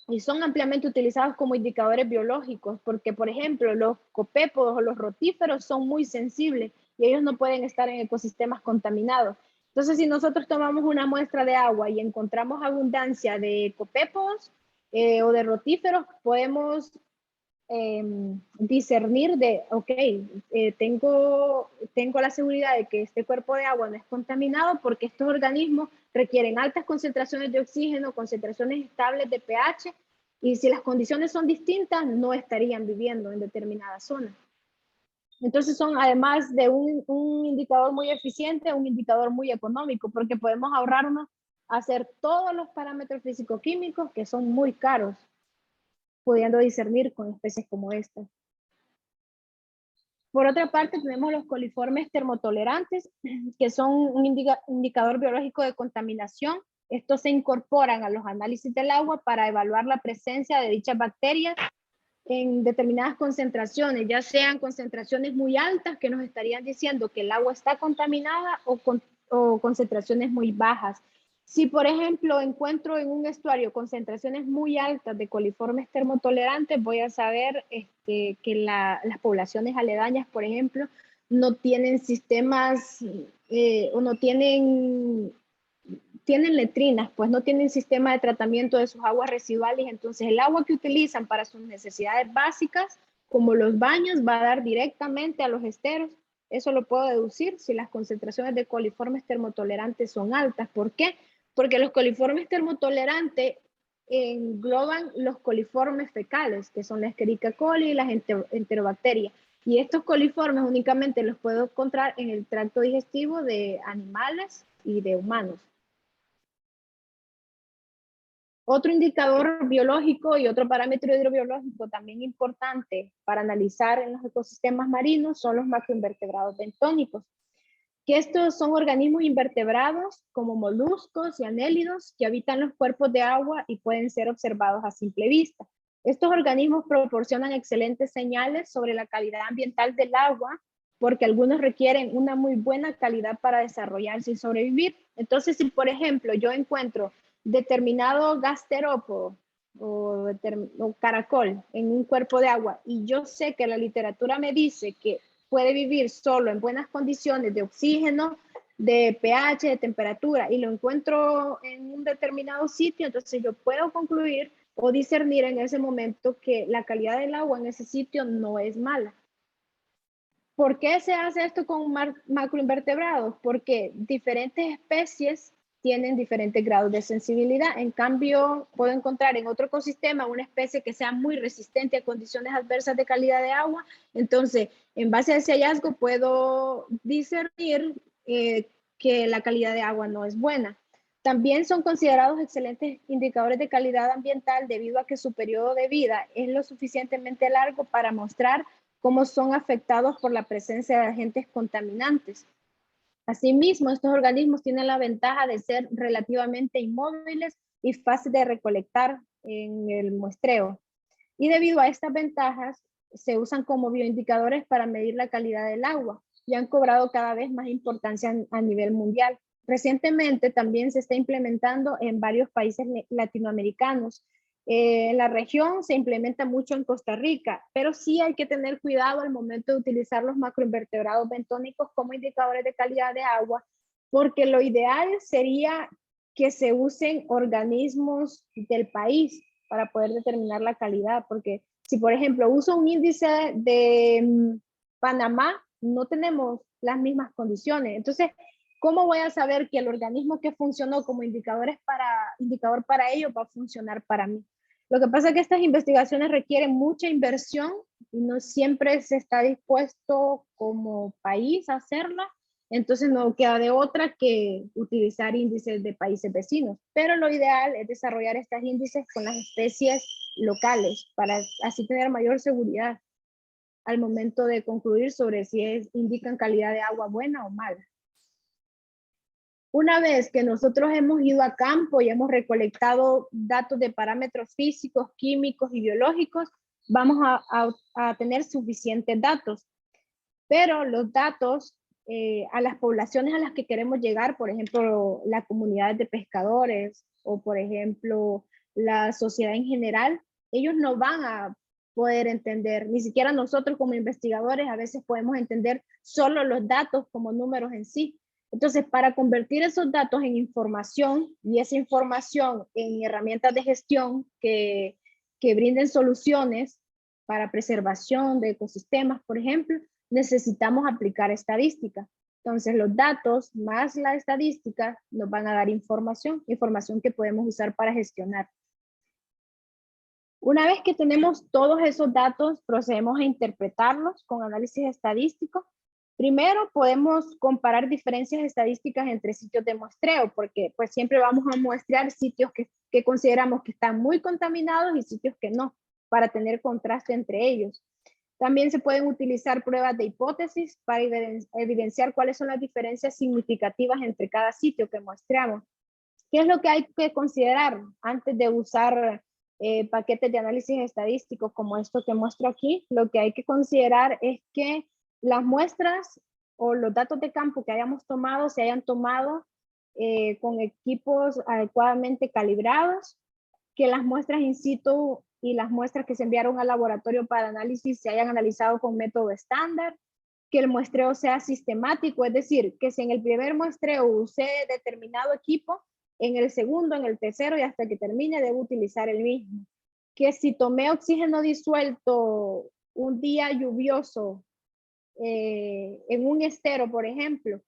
y son ampliamente utilizados como indicadores biológicos, porque, por ejemplo, los copépodos o los rotíferos son muy sensibles y ellos no pueden estar en ecosistemas contaminados. Entonces, si nosotros tomamos una muestra de agua y encontramos abundancia de copépodos o de rotíferos, podemos discernir de, ok, tengo la seguridad de que este cuerpo de agua no es contaminado porque estos organismos requieren altas concentraciones de oxígeno, concentraciones estables de pH, y si las condiciones son distintas, no estarían viviendo en determinada zona. Entonces son, además de un indicador muy eficiente, un indicador muy económico, porque podemos ahorrarnos hacer todos los parámetros físico-químicos que son muy caros, pudiendo discernir con especies como esta. Por otra parte, tenemos los coliformes termotolerantes, que son un indicador biológico de contaminación. Estos se incorporan a los análisis del agua para evaluar la presencia de dichas bacterias en determinadas concentraciones, ya sean concentraciones muy altas que nos estarían diciendo que el agua está contaminada o concentraciones muy bajas. Si, por ejemplo, encuentro en un estuario concentraciones muy altas de coliformes termotolerantes, voy a saber que las poblaciones aledañas, por ejemplo, no tienen sistemas o no tienen letrinas, pues no tienen sistema de tratamiento de sus aguas residuales, entonces el agua que utilizan para sus necesidades básicas, como los baños, va a dar directamente a los esteros. Eso lo puedo deducir si las concentraciones de coliformes termotolerantes son altas. ¿Por qué? Porque los coliformes termotolerantes engloban los coliformes fecales, que son la Escherichia coli y las enterobacterias. Y estos coliformes únicamente los puedo encontrar en el tracto digestivo de animales y de humanos. Otro indicador biológico y otro parámetro hidrobiológico también importante para analizar en los ecosistemas marinos son los macroinvertebrados bentónicos, que estos son organismos invertebrados como moluscos y anélidos que habitan los cuerpos de agua y pueden ser observados a simple vista. Estos organismos proporcionan excelentes señales sobre la calidad ambiental del agua porque algunos requieren una muy buena calidad para desarrollarse y sobrevivir. Entonces, si por ejemplo yo encuentro determinado gasterópodo o caracol en un cuerpo de agua y yo sé que la literatura me dice que puede vivir solo en buenas condiciones de oxígeno, de pH, de temperatura, y lo encuentro en un determinado sitio, entonces yo puedo concluir o discernir en ese momento que la calidad del agua en ese sitio no es mala. ¿Por qué se hace esto con macroinvertebrados? Porque diferentes especies tienen diferentes grados de sensibilidad. En cambio, puedo encontrar en otro ecosistema una especie que sea muy resistente a condiciones adversas de calidad de agua. Entonces, en base a ese hallazgo, puedo discernir que la calidad de agua no es buena. También son considerados excelentes indicadores de calidad ambiental debido a que su periodo de vida es lo suficientemente largo para mostrar cómo son afectados por la presencia de agentes contaminantes. Asimismo, estos organismos tienen la ventaja de ser relativamente inmóviles y fáciles de recolectar en el muestreo. Y debido a estas ventajas, se usan como bioindicadores para medir la calidad del agua y han cobrado cada vez más importancia a nivel mundial. Recientemente también se está implementando en varios países latinoamericanos. En la región se implementa mucho en Costa Rica, pero sí hay que tener cuidado al momento de utilizar los macroinvertebrados bentónicos como indicadores de calidad de agua, porque lo ideal sería que se usen organismos del país para poder determinar la calidad, porque si por ejemplo uso un índice de Panamá, no tenemos las mismas condiciones. Entonces, ¿cómo voy a saber que el organismo que funcionó como indicador para ellos va a funcionar para mí? Lo que pasa es que estas investigaciones requieren mucha inversión y no siempre se está dispuesto como país a hacerla. Entonces no queda de otra que utilizar índices de países vecinos. Pero lo ideal es desarrollar estos índices con las especies locales para así tener mayor seguridad al momento de concluir sobre si indican calidad de agua buena o mala. Una vez que nosotros hemos ido a campo y hemos recolectado datos de parámetros físicos, químicos y biológicos, vamos a tener suficientes datos. Pero los datos a las poblaciones a las que queremos llegar, por ejemplo, las comunidades de pescadores o, por ejemplo, la sociedad en general, ellos no van a poder entender, ni siquiera nosotros como investigadores a veces podemos entender solo los datos como números en sí. Entonces, para convertir esos datos en información y esa información en herramientas de gestión que brinden soluciones para preservación de ecosistemas, por ejemplo, necesitamos aplicar estadística. Entonces, los datos más la estadística nos van a dar información que podemos usar para gestionar. Una vez que tenemos todos esos datos, procedemos a interpretarlos con análisis estadístico. Primero, podemos comparar diferencias estadísticas entre sitios de muestreo, porque pues siempre vamos a muestrear sitios que consideramos que están muy contaminados y sitios que no, para tener contraste entre ellos. También se pueden utilizar pruebas de hipótesis para evidenciar cuáles son las diferencias significativas entre cada sitio que muestreamos. ¿Qué es lo que hay que considerar antes de usar paquetes de análisis estadísticos como esto que muestro aquí? Lo que hay que considerar es que las muestras o los datos de campo que hayamos tomado se hayan tomado con equipos adecuadamente calibrados, que las muestras in situ y las muestras que se enviaron al laboratorio para análisis se hayan analizado con método estándar, que el muestreo sea sistemático, es decir, que si en el primer muestreo usé determinado equipo, en el segundo, en el tercero y hasta que termine debo utilizar el mismo. Que si tomé oxígeno disuelto un día lluvioso en un estero, por ejemplo,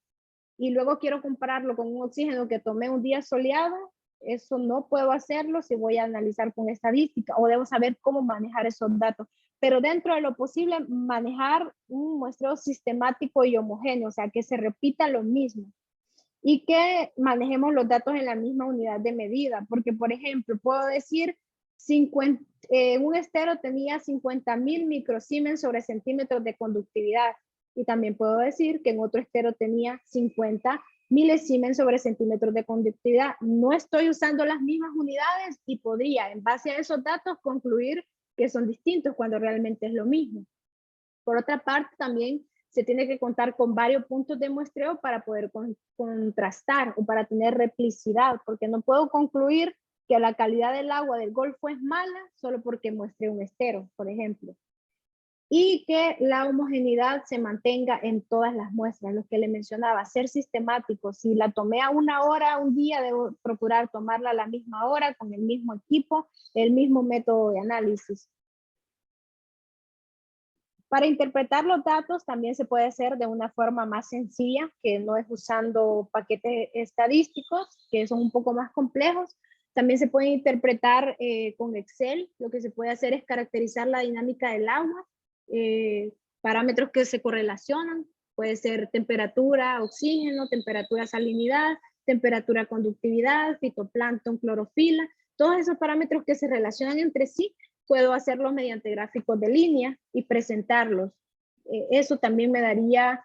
y luego quiero compararlo con un oxígeno que tomé un día soleado, eso no puedo hacerlo si voy a analizar con estadística o debo saber cómo manejar esos datos. Pero dentro de lo posible, manejar un muestreo sistemático y homogéneo, o sea, que se repita lo mismo y que manejemos los datos en la misma unidad de medida. Porque, por ejemplo, puedo decir, un estero tenía 50.000 microsiemens sobre centímetros de conductividad. Y también puedo decir que en otro estero tenía 50 milesiemens sobre centímetros de conductividad. No estoy usando las mismas unidades y podría, en base a esos datos, concluir que son distintos cuando realmente es lo mismo. Por otra parte, también se tiene que contar con varios puntos de muestreo para poder contrastar o para tener replicidad, porque no puedo concluir que la calidad del agua del Golfo es mala solo porque muestre un estero, por ejemplo. Y que la homogeneidad se mantenga en todas las muestras, lo que le mencionaba, ser sistemático. Si la tomé a 1 hora un día, debo procurar tomarla a la misma hora, con el mismo equipo, el mismo método de análisis. Para interpretar los datos también se puede hacer de una forma más sencilla, que no es usando paquetes estadísticos, que son un poco más complejos. También se puede interpretar con Excel. Lo que se puede hacer es caracterizar la dinámica del agua, parámetros que se correlacionan. Puede ser temperatura, oxígeno, temperatura, salinidad, temperatura, conductividad, fitoplancton, clorofila. Todos esos parámetros que se relacionan entre sí, puedo hacerlos mediante gráficos de línea y presentarlos. Eso también me daría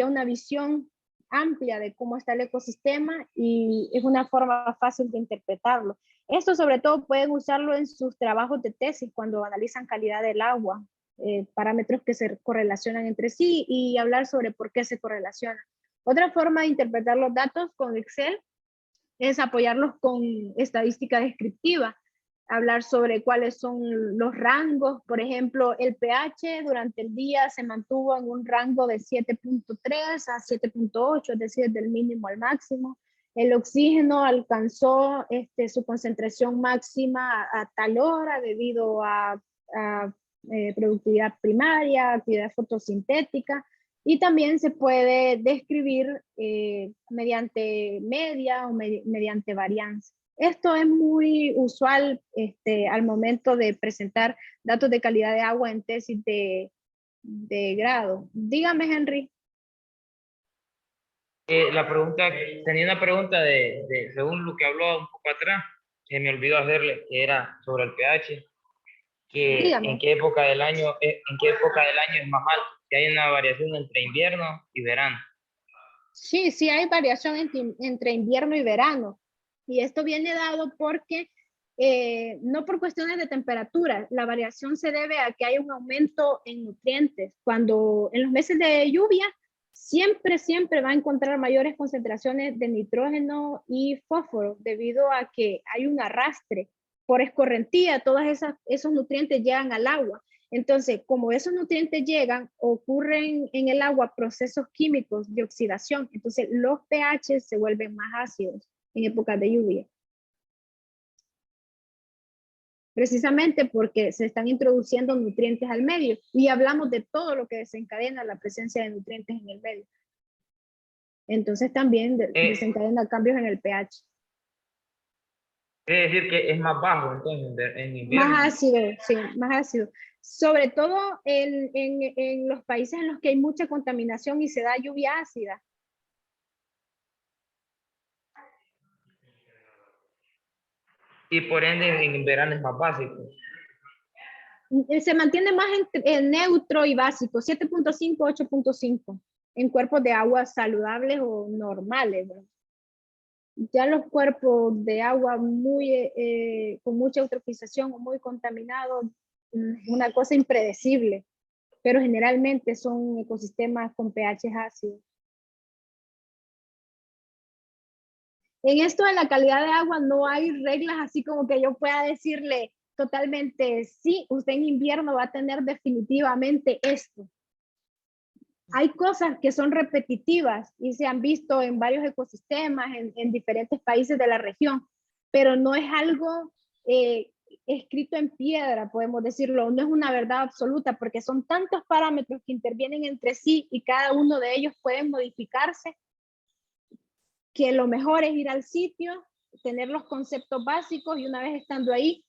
una visión amplia de cómo está el ecosistema y es una forma fácil de interpretarlo. Esto sobre todo pueden usarlo en sus trabajos de tesis cuando analizan calidad del agua, parámetros que se correlacionan entre sí y hablar sobre por qué se correlacionan. Otra forma de interpretar los datos con Excel es apoyarlos con estadística descriptiva, hablar sobre cuáles son los rangos. Por ejemplo, el pH durante el día se mantuvo en un rango de 7.3 a 7.8, es decir, del mínimo al máximo. El oxígeno alcanzó su concentración máxima a tal hora debido a productividad primaria, actividad fotosintética. Y también se puede describir mediante media o mediante varianza. Esto es muy usual al momento de presentar datos de calidad de agua en tesis de grado. Dígame, Henry. Tenía una pregunta según lo que habló un poco atrás, que me olvidó hacerle, que era sobre el pH, que Dígame. en qué época del año es más alto, que hay una variación entre invierno y verano. Sí, sí hay variación entre invierno y verano. Y esto viene dado porque, no por cuestiones de temperatura, la variación se debe a que hay un aumento en nutrientes. Cuando en los meses de lluvia, siempre va a encontrar mayores concentraciones de nitrógeno y fósforo debido a que hay un arrastre por escorrentía, todos esos nutrientes llegan al agua. Entonces, como esos nutrientes llegan, ocurren en el agua procesos químicos de oxidación. Entonces, los pH se vuelven más ácidos en épocas de lluvia. Precisamente porque se están introduciendo nutrientes al medio y hablamos de todo lo que desencadena la presencia de nutrientes en el medio. Entonces, también desencadena cambios en el pH. Quiere decir que es más bajo entonces en invierno. Más ácido, sí, más ácido. Sobre todo en los países en los que hay mucha contaminación y se da lluvia ácida. Y por ende en verano es más básico. Se mantiene más en neutro y básico, 7.5, 8.5, en cuerpos de agua saludables o normales, ¿verdad? Ya los cuerpos de agua con mucha eutrofización o muy contaminados, una cosa impredecible, pero generalmente son ecosistemas con pH ácidos. En esto de la calidad de agua no hay reglas así como que yo pueda decirle totalmente, sí, usted en invierno va a tener definitivamente esto. Hay cosas que son repetitivas y se han visto en varios ecosistemas, en diferentes países de la región, pero no es algo escrito en piedra, podemos decirlo, no es una verdad absoluta porque son tantos parámetros que intervienen entre sí y cada uno de ellos puede modificarse, que lo mejor es ir al sitio, tener los conceptos básicos y una vez estando ahí,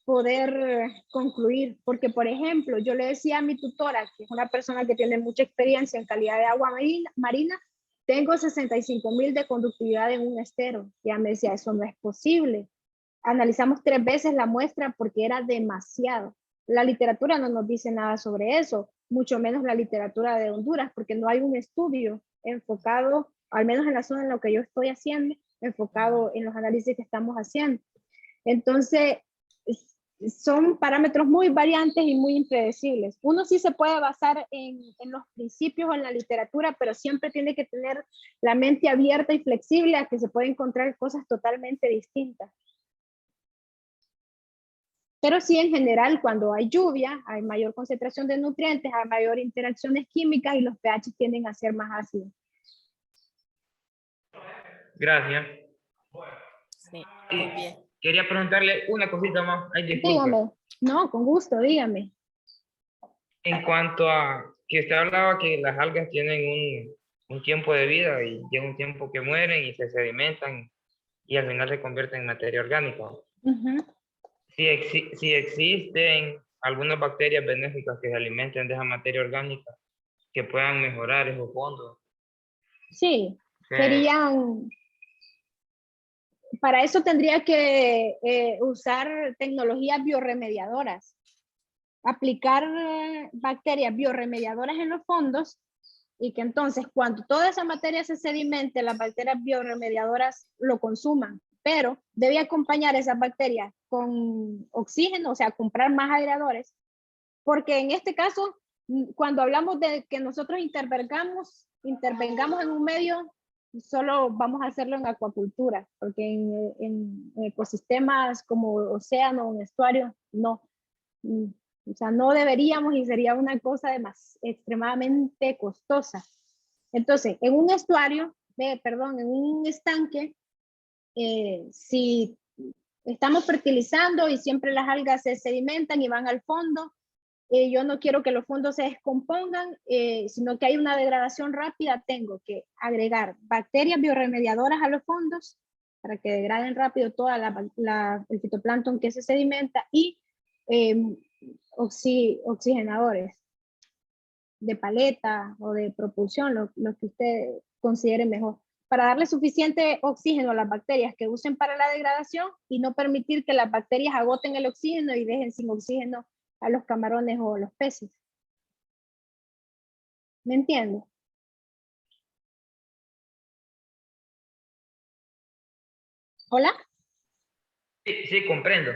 poder concluir. Porque, por ejemplo, yo le decía a mi tutora, que es una persona que tiene mucha experiencia en calidad de agua marina, tengo 65,000 de conductividad en un estero. Y ella me decía, eso no es posible. Analizamos 3 veces la muestra porque era demasiado. La literatura no nos dice nada sobre eso, mucho menos la literatura de Honduras, porque no hay un estudio enfocado, al menos en la zona en la que yo estoy haciendo, enfocado en los análisis que estamos haciendo. Entonces, son parámetros muy variantes y muy impredecibles. Uno sí se puede basar en los principios o en la literatura, pero siempre tiene que tener la mente abierta y flexible a que se puede encontrar cosas totalmente distintas. Pero sí, en general, cuando hay lluvia, hay mayor concentración de nutrientes, hay mayor interacciones químicas y los pH tienden a ser más ácidos. Gracias. Sí, muy bien. Quería preguntarle una cosita más. Ay, disculpe. Dígame. No, con gusto, dígame. En cuanto a que usted hablaba que las algas tienen un tiempo de vida y llega un tiempo que mueren y se sedimentan y al final se convierten en materia orgánica. Si existen algunas bacterias benéficas que se alimenten de esa materia orgánica que puedan mejorar esos fondos. Sí, serían... Para eso tendría que usar tecnologías biorremediadoras. Aplicar bacterias biorremediadoras en los fondos y que entonces cuando toda esa materia se sedimente, las bacterias biorremediadoras lo consuman, pero debe acompañar esas bacterias con oxígeno, o sea, comprar más aireadores, porque en este caso, cuando hablamos de que nosotros intervengamos en un medio, solo vamos a hacerlo en acuacultura, porque en ecosistemas como océano o estuario, no. O sea, no deberíamos y sería una cosa extremadamente costosa. Entonces, en un estuario, en un estanque, si estamos fertilizando y siempre las algas se sedimentan y van al fondo, yo no quiero que los fondos se descompongan, sino que hay una degradación rápida, tengo que agregar bacterias biorremediadoras a los fondos para que degraden rápido toda el fitoplancton que se sedimenta y oxigenadores de paleta o de propulsión, lo que usted considere mejor, para darle suficiente oxígeno a las bacterias que usen para la degradación y no permitir que las bacterias agoten el oxígeno y dejen sin oxígeno a los camarones o los peces. ¿Me entiende? ¿Hola? Sí, comprendo.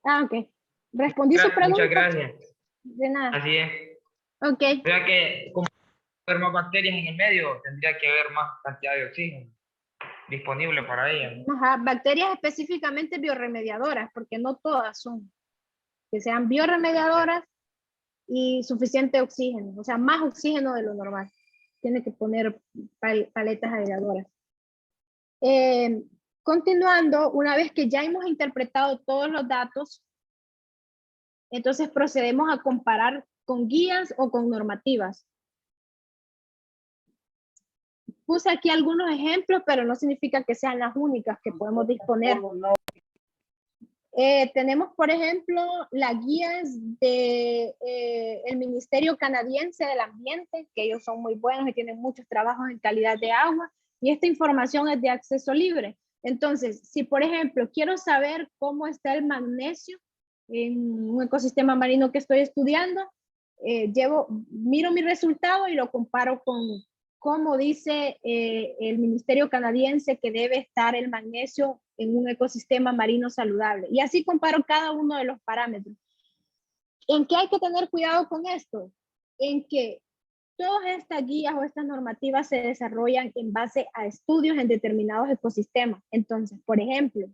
Ah, ok. ¿Respondí su pregunta? Muchas gracias. De nada. Así es. Ok. O sea que como haber más bacterias en el medio, tendría que haber más cantidad de oxígeno disponible para ellas, ¿no? Ajá, bacterias específicamente biorremediadoras, porque no todas son. Que sean biorremediadoras y suficiente oxígeno, o sea, más oxígeno de lo normal. Tiene que poner paletas aireadoras. Continuando, una vez que ya hemos interpretado todos los datos, entonces procedemos a comparar con guías o con normativas. Puse aquí algunos ejemplos, pero no significa que sean las únicas que podemos disponer. Tenemos, por ejemplo, las guías del Ministerio Canadiense del Ambiente, que ellos son muy buenos y tienen muchos trabajos en calidad de agua, y esta información es de acceso libre. Entonces, si por ejemplo quiero saber cómo está el magnesio en un ecosistema marino que estoy estudiando, miro mi resultado y lo comparo con cómo dice el Ministerio Canadiense que debe estar el magnesio en un ecosistema marino saludable. Y así comparo cada uno de los parámetros. ¿En qué hay que tener cuidado con esto? En que todas estas guías o estas normativas se desarrollan en base a estudios en determinados ecosistemas. Entonces, por ejemplo,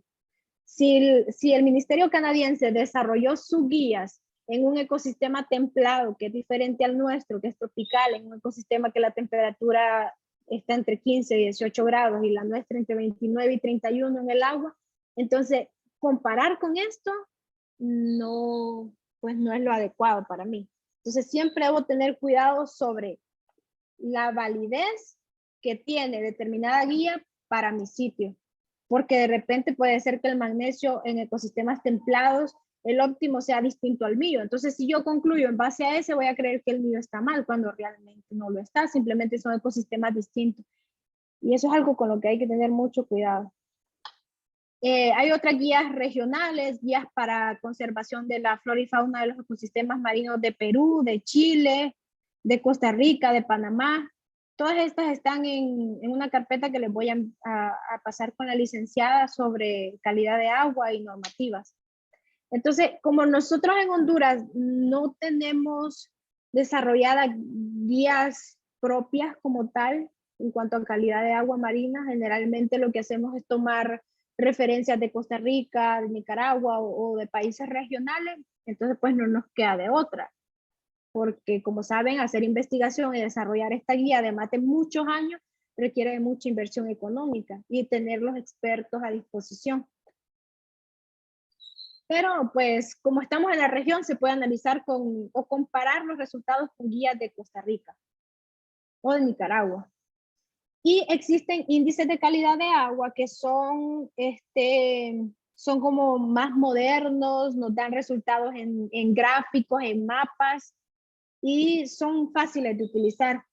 si el Ministerio Canadiense desarrolló sus guías en un ecosistema templado, que es diferente al nuestro, que es tropical, en un ecosistema que la temperatura está entre 15 y 18 grados y la nuestra entre 29 y 31 en el agua, entonces comparar con esto no, pues no es lo adecuado para mí. Entonces siempre debo tener cuidado sobre la validez que tiene determinada guía para mi sitio, porque de repente puede ser que el magnesio en ecosistemas templados, el óptimo sea distinto al mío. Entonces, si yo concluyo en base a ese, voy a creer que el mío está mal, cuando realmente no lo está, simplemente son ecosistemas distintos. Y eso es algo con lo que hay que tener mucho cuidado. Hay otras guías regionales, guías para conservación de la flora y fauna de los ecosistemas marinos de Perú, de Chile, de Costa Rica, de Panamá. Todas estas están en una carpeta que les voy a pasar con la licenciada sobre calidad de agua y normativas. Entonces, como nosotros en Honduras no tenemos desarrolladas guías propias como tal en cuanto a calidad de agua marina, generalmente lo que hacemos es tomar referencias de Costa Rica, de Nicaragua o de países regionales, entonces pues no nos queda de otra. Porque como saben, hacer investigación y desarrollar esta guía de más de muchos años requiere de mucha inversión económica y tener los expertos a disposición. Pero pues como estamos en la región, se puede analizar o comparar los resultados con guías de Costa Rica o de Nicaragua. Y existen índices de calidad de agua que son como más modernos, nos dan resultados en gráficos, en mapas, y son fáciles de utilizar.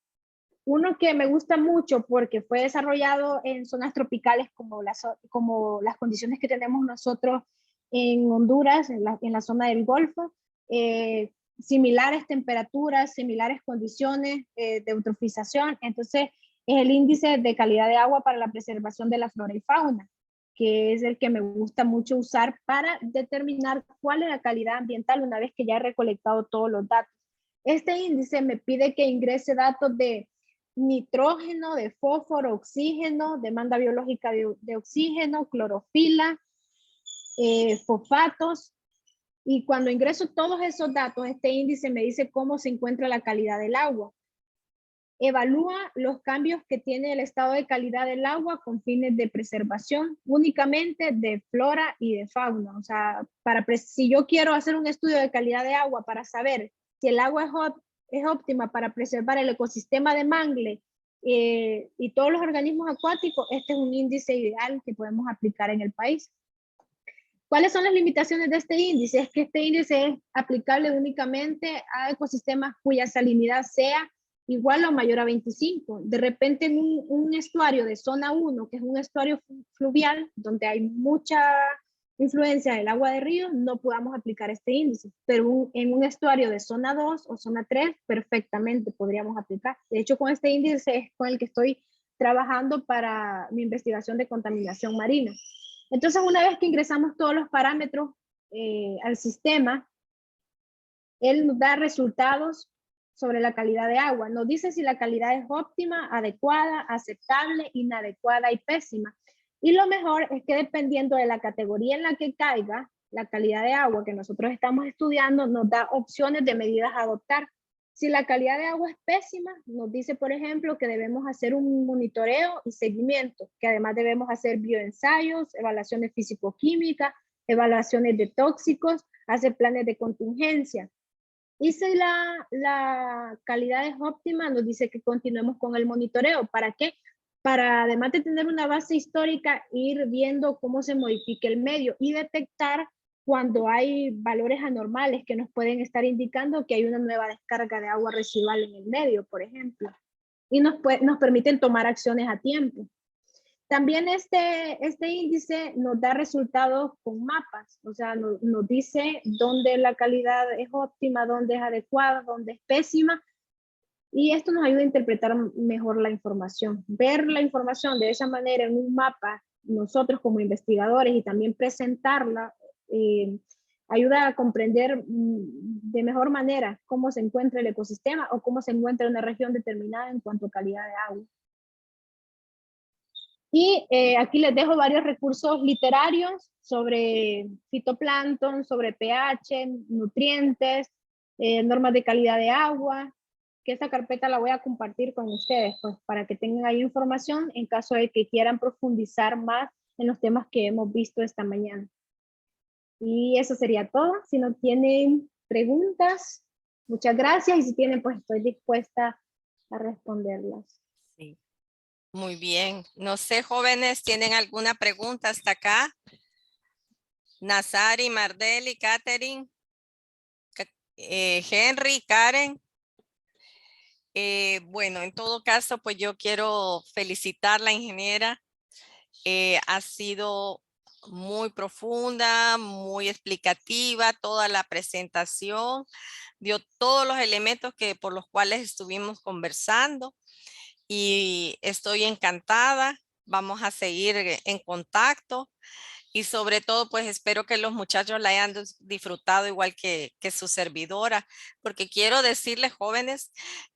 Uno que me gusta mucho porque fue desarrollado en zonas tropicales como las condiciones que tenemos nosotros en Honduras, en la zona del Golfo, similares temperaturas, similares condiciones de eutrofización. Entonces, es el índice de calidad de agua para la preservación de la flora y fauna, que es el que me gusta mucho usar para determinar cuál es la calidad ambiental una vez que ya he recolectado todos los datos. Este índice me pide que ingrese datos de nitrógeno, de fósforo, oxígeno, demanda biológica de oxígeno, clorofila, fosfatos. Y cuando ingreso todos esos datos, este índice me dice cómo se encuentra la calidad del agua. Evalúa los cambios que tiene el estado de calidad del agua con fines de preservación únicamente de flora y de fauna. O sea, si yo quiero hacer un estudio de calidad de agua para saber si el agua es óptima para preservar el ecosistema de mangle y todos los organismos acuáticos, este es un índice ideal que podemos aplicar en el país. ¿Cuáles son las limitaciones de este índice? Es que este índice es aplicable únicamente a ecosistemas cuya salinidad sea igual o mayor a 25. De repente en un estuario de zona 1, que es un estuario fluvial, donde hay mucha influencia del agua de río, no podamos aplicar este índice, pero en un estuario de zona 2 o zona 3, perfectamente podríamos aplicar. De hecho, con este índice es con el que estoy trabajando para mi investigación de contaminación marina. Entonces, una vez que ingresamos todos los parámetros al sistema, él nos da resultados sobre la calidad de agua. Nos dice si la calidad es óptima, adecuada, aceptable, inadecuada y pésima. Y lo mejor es que dependiendo de la categoría en la que caiga la calidad de agua que nosotros estamos estudiando, nos da opciones de medidas a adoptar. Si la calidad de agua es pésima, nos dice, por ejemplo, que debemos hacer un monitoreo y seguimiento, que además debemos hacer bioensayos, evaluaciones físico-químicas, evaluaciones de tóxicos, hacer planes de contingencia. Y si la calidad es óptima, nos dice que continuemos con el monitoreo. ¿Para qué? Para, además de tener una base histórica, ir viendo cómo se modifica el medio y detectar cuando hay valores anormales que nos pueden estar indicando que hay una nueva descarga de agua residual en el medio, por ejemplo. Y nos permiten tomar acciones a tiempo. También este índice nos da resultados con mapas, o sea, nos dice dónde la calidad es óptima, dónde es adecuada, dónde es pésima, y esto nos ayuda a interpretar mejor la información. Ver la información de esa manera en un mapa, nosotros como investigadores, y también presentarla, ayuda a comprender de mejor manera cómo se encuentra el ecosistema o cómo se encuentra una región determinada en cuanto a calidad de agua. Y aquí les dejo varios recursos literarios sobre fitoplancton, sobre pH, nutrientes, normas de calidad de agua, que esta carpeta la voy a compartir con ustedes, pues para que tengan ahí información en caso de que quieran profundizar más en los temas que hemos visto esta mañana. Y eso sería todo. Si no tienen preguntas, muchas gracias, y si tienen, pues estoy dispuesta a responderlas. Sí. Muy bien. No sé, jóvenes, ¿tienen alguna pregunta hasta acá? Nazari, Mardeli, Catherine, Henry, Karen. Bueno, en todo caso, pues yo quiero felicitar a la ingeniera. Ha sido muy profunda, muy explicativa, toda la presentación, dio todos los elementos por los cuales estuvimos conversando. Y estoy encantada. Vamos a seguir en contacto y sobre todo pues espero que los muchachos la hayan disfrutado igual que su servidora, porque quiero decirles, jóvenes,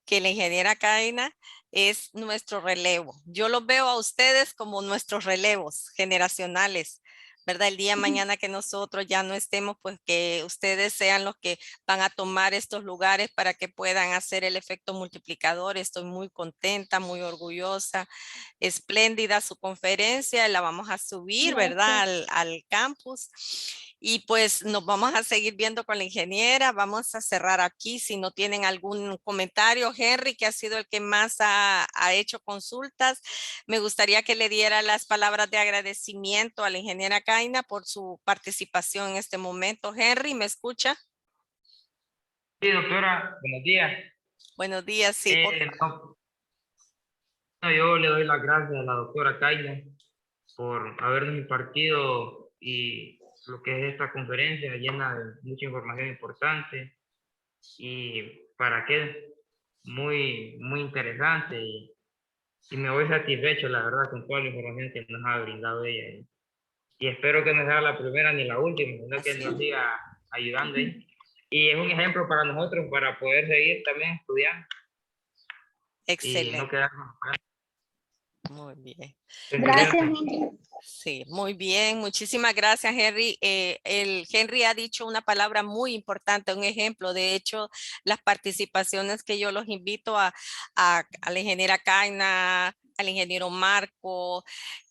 que la ingeniera Kaina es nuestro relevo. Yo los veo a ustedes como nuestros relevos generacionales, ¿verdad? El día de mañana que nosotros ya no estemos, pues que ustedes sean los que van a tomar estos lugares para que puedan hacer el efecto multiplicador. Estoy muy contenta, muy orgullosa, espléndida su conferencia, la vamos a subir, ¿verdad? Al campus. Y pues nos vamos a seguir viendo con la ingeniera. Vamos a cerrar aquí. Si no tienen algún comentario, Henry, que ha sido el que más ha hecho consultas, me gustaría que le diera las palabras de agradecimiento a la ingeniera Kaina por su participación en este momento. Henry, ¿me escucha? Sí, doctora, buenos días. Buenos días, sí. Yo le doy las gracias a la doctora Kaina por habernos impartido y lo que es esta conferencia llena de mucha información importante y para qué, muy interesante y me voy satisfecho, la verdad, con toda la información que nos ha brindado ella. Y espero que no sea la primera ni la última, sino que nos siga ayudando ahí. Y es un ejemplo para nosotros para poder seguir también estudiando. Excelente. Y no quedarnos atrás. Muy bien. Gracias, Henry. Sí, muy bien. Muchísimas gracias, Henry. El Henry ha dicho una palabra muy importante, un ejemplo. De hecho, las participaciones que yo los invito a la ingeniera Kaina, al ingeniero Marco,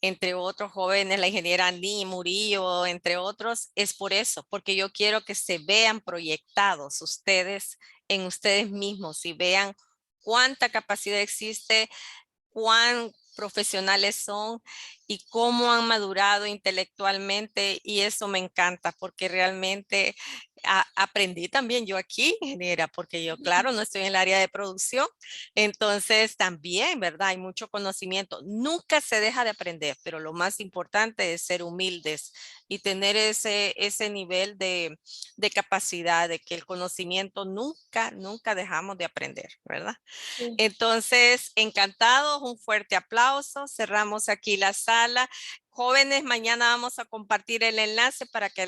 entre otros jóvenes, la ingeniera Andy Murillo, entre otros, es por eso, porque yo quiero que se vean proyectados ustedes en ustedes mismos y vean cuánta capacidad existe, cuán profesionales son y cómo han madurado intelectualmente, y eso me encanta porque realmente aprendí también yo aquí, ingeniera, porque yo, claro, no estoy en el área de producción, entonces también, ¿verdad? Hay mucho conocimiento, nunca se deja de aprender, pero lo más importante es ser humildes y tener ese nivel de capacidad de que el conocimiento nunca dejamos de aprender, ¿verdad? Sí. Entonces, encantados, un fuerte aplauso. Cerramos aquí la sala. Jóvenes, mañana vamos a compartir el enlace para que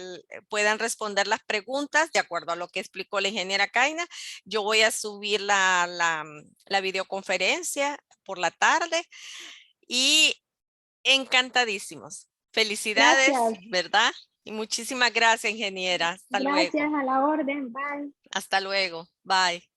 puedan responder las preguntas de acuerdo a lo que explicó la ingeniera Kaina. Yo voy a subir la videoconferencia por la tarde y encantadísimos. Felicidades, Gracias. ¿verdad? Y muchísimas gracias, ingeniera. Hasta luego. Gracias, a la orden. Bye. Hasta luego. Bye.